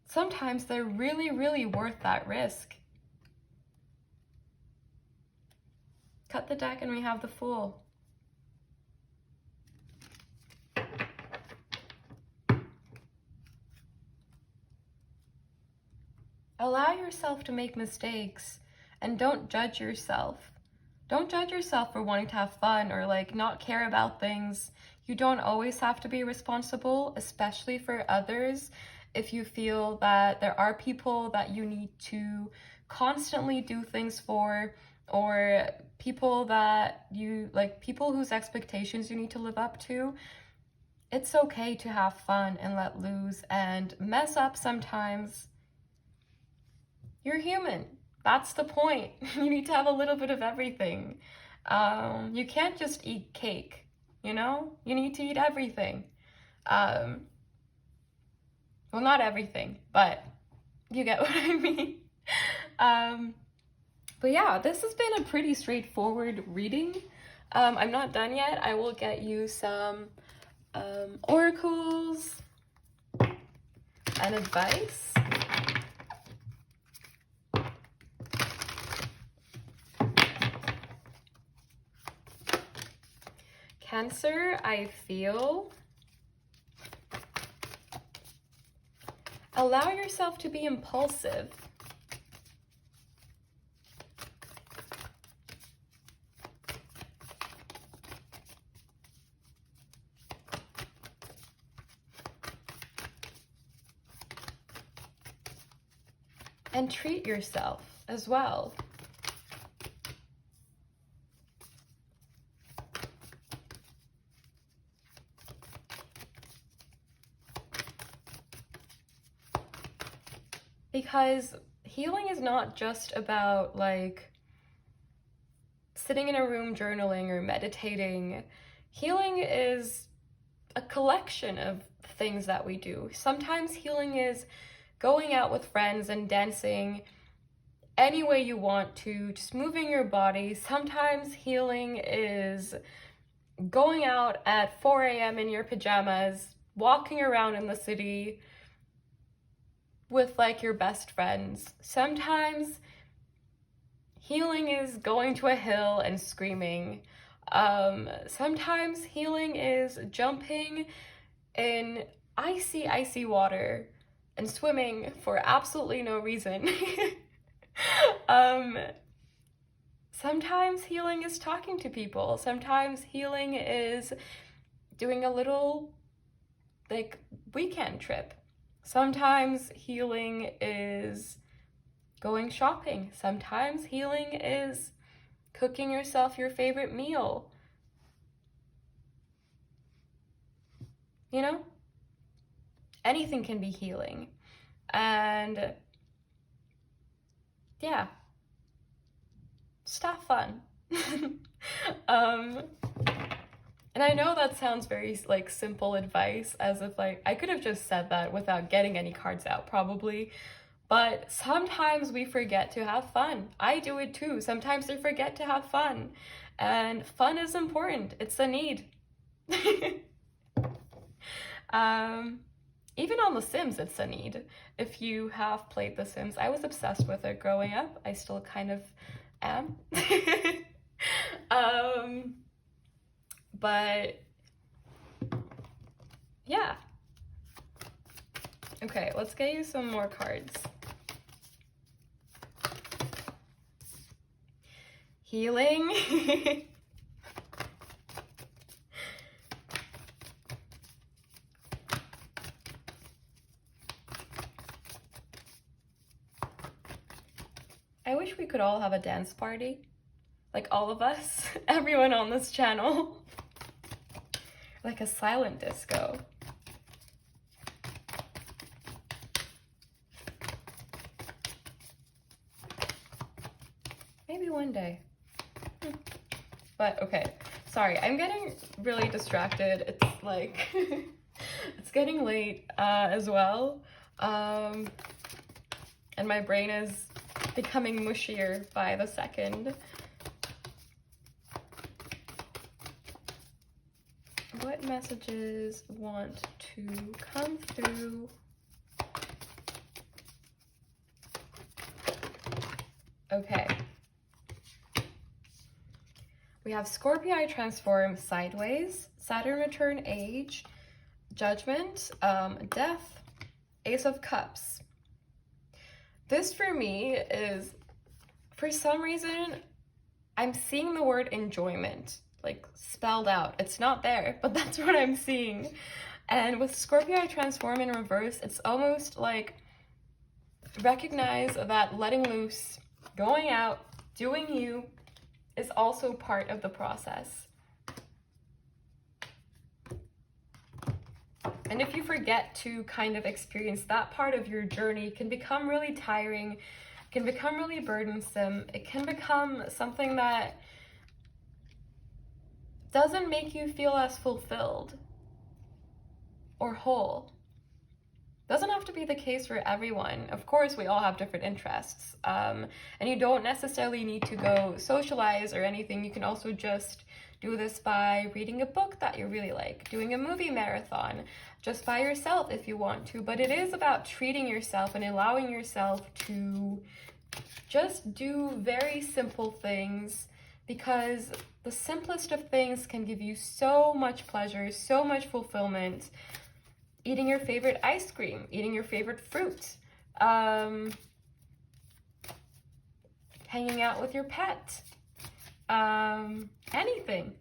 sometimes they're really, really worth that risk. Cut the deck and we have the Fool. Allow yourself to make mistakes and don't judge yourself. Don't judge yourself for wanting to have fun or like not care about things. You don't always have to be responsible, especially for others. If you feel that there are people that you need to constantly do things for, or people that you like, people whose expectations you need to live up to, it's okay to have fun and let loose and mess up sometimes. You're human. That's the point. You need to have a little bit of everything. You can't just eat cake, you know? You need to eat everything. Well, not everything, but you get what I mean. But yeah, this has been a pretty straightforward reading. I'm not done yet. I will get you some oracles and advice. Cancer, I feel. Allow yourself to be impulsive. And treat yourself as well. Because healing is not just about like sitting in a room journaling or meditating. Healing is a collection of things that we do. Sometimes healing is going out with friends and dancing any way you want to, just moving your body. Sometimes healing is going out at 4 a.m. in your pajamas, walking around in the city with like your best friends. Sometimes healing is going to a hill and screaming. Sometimes healing is jumping in icy water and swimming for absolutely no reason. Sometimes healing is talking to people. Sometimes healing is doing a little like weekend trip. Sometimes healing is going shopping. Sometimes healing is cooking yourself your favorite meal. You know? Anything can be healing. And yeah, just have fun. And I know that sounds very like simple advice, as if like I could have just said that without getting any cards out probably, but sometimes we forget to have fun. I do it too. Sometimes I forget to have fun, and fun is important. It's a need. Even on The Sims, it's a need. If you have played The Sims, I was obsessed with it growing up. I still kind of am. But yeah. Okay, let's get you some more cards. Healing. I wish we could all have a dance party. Like all of us, everyone on this channel. Like a silent disco. Maybe one day. But okay, sorry, I'm getting really distracted. It's like, it's getting late as well. And my brain is becoming mushier by the second. What messages want to come through? Okay. We have Scorpii transform sideways, Saturn return age, Judgment, Death, Ace of Cups. This for me is, for some reason, I'm seeing the word enjoyment, like spelled out. It's not there, but that's what I'm seeing. And with Scorpii transform in reverse, it's almost like recognize that letting loose, going out, doing you is also part of the process. And if you forget to kind of experience that part of your journey, it can become really tiring can become really burdensome. It can become something that doesn't make you feel as fulfilled or whole. Doesn't have to be the case for everyone. Of course, we all have different interests. And you don't necessarily need to go socialize or anything. You can also just do this by reading a book that you really like, doing a movie marathon, just by yourself if you want to. But it is about treating yourself and allowing yourself to just do very simple things, because the simplest of things can give you so much pleasure, so much fulfillment. Eating your favorite ice cream, eating your favorite fruit, hanging out with your pet, anything.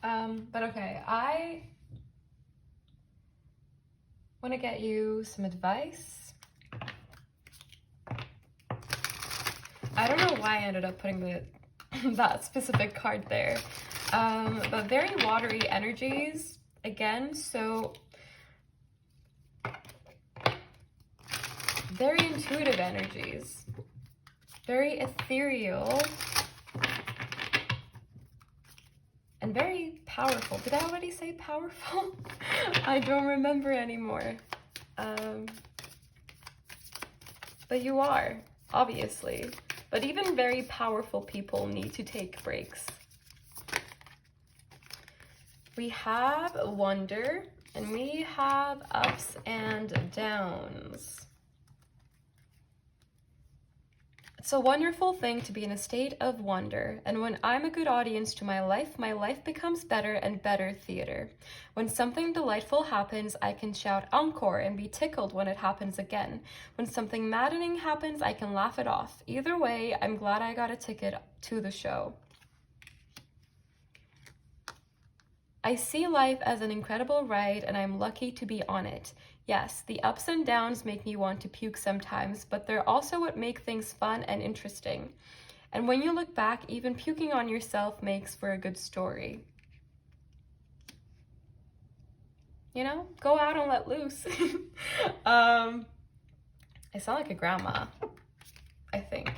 But okay, I want to get you some advice. I don't know why I ended up putting that specific card there. But very watery energies again, so very intuitive energies, very ethereal, and very powerful. Did I already say powerful? I don't remember anymore. But you are, obviously. But even very powerful people need to take breaks. We have wonder, and we have ups and downs. It's a wonderful thing to be in a state of wonder, and when I'm a good audience to my life becomes better and better theater. When something delightful happens, I can shout encore and be tickled when it happens again. When something maddening happens, I can laugh it off. Either way, I'm glad I got a ticket to the show. I see life as an incredible ride, and I'm lucky to be on it. Yes, the ups and downs make me want to puke sometimes, but they're also what make things fun and interesting. And when you look back, even puking on yourself makes for a good story. You know, go out and let loose. I sound like a grandma, I think.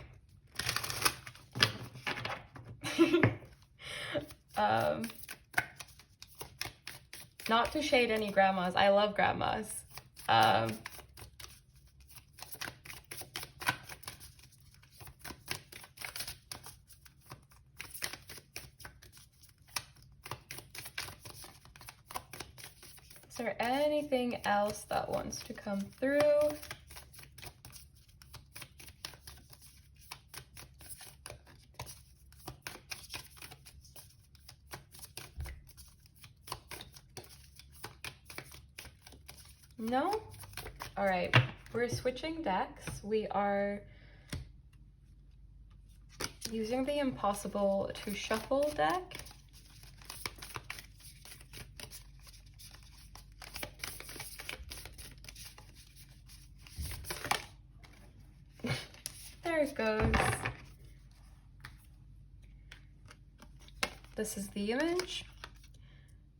Not to shade any grandmas, I love grandmas. Is there anything else that wants to come through? No? All right, we're switching decks. We are using the Impossible to Shuffle deck. There it goes. This is the image.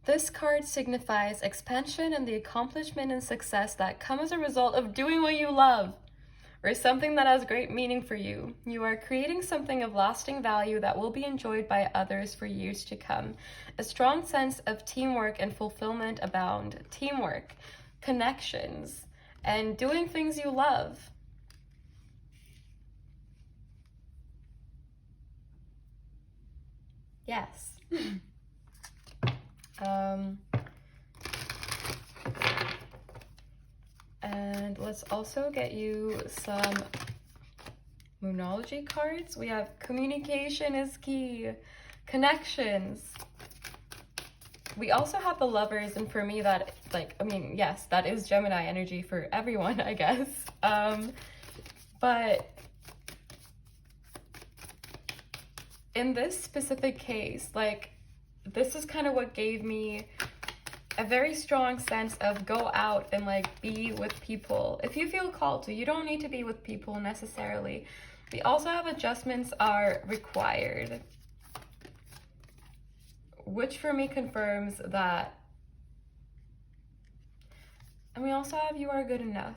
This card signifies expansion and the accomplishment and success that come as a result of doing what you love, or something that has great meaning for you. You are creating something of lasting value that will be enjoyed by others for years to come. A strong sense of teamwork and fulfillment abound. Teamwork, connections, and doing things you love. Yes. And let's also get you some Moonology cards. We have communication is key, connections. We also have the Lovers, and for me that, like, I mean, yes, that is Gemini energy for everyone, I guess. But in this specific case, like, this is kind of what gave me a very strong sense of go out and like be with people if you feel called to. You don't need to be with people necessarily. We also have adjustments are required, which for me confirms that. And we also have you are good enough.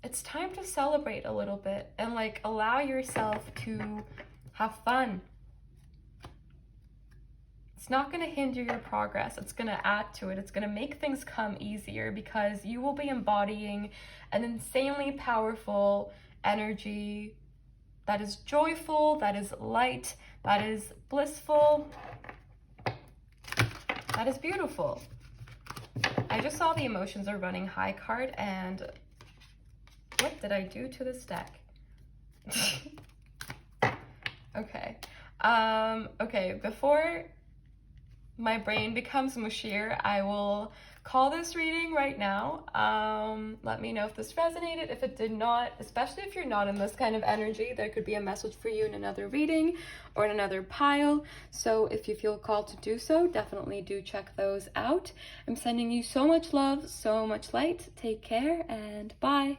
it's time to celebrate a little bit and like allow yourself to have fun. It's not going to hinder your progress. It's going to add to it. It's going to make things come easier because you will be embodying an insanely powerful energy that is joyful, that is light, that is blissful, that is beautiful. I just saw the emotions are running high card, and what did I do to this deck? Okay. Okay, before my brain becomes mushier, I will call this reading right now. Let me know if this resonated. If it did not, especially if you're not in this kind of energy, there could be a message for you in another reading or in another pile. So if you feel called to do so, definitely do check those out. I'm sending you so much love, so much light. Take care and bye.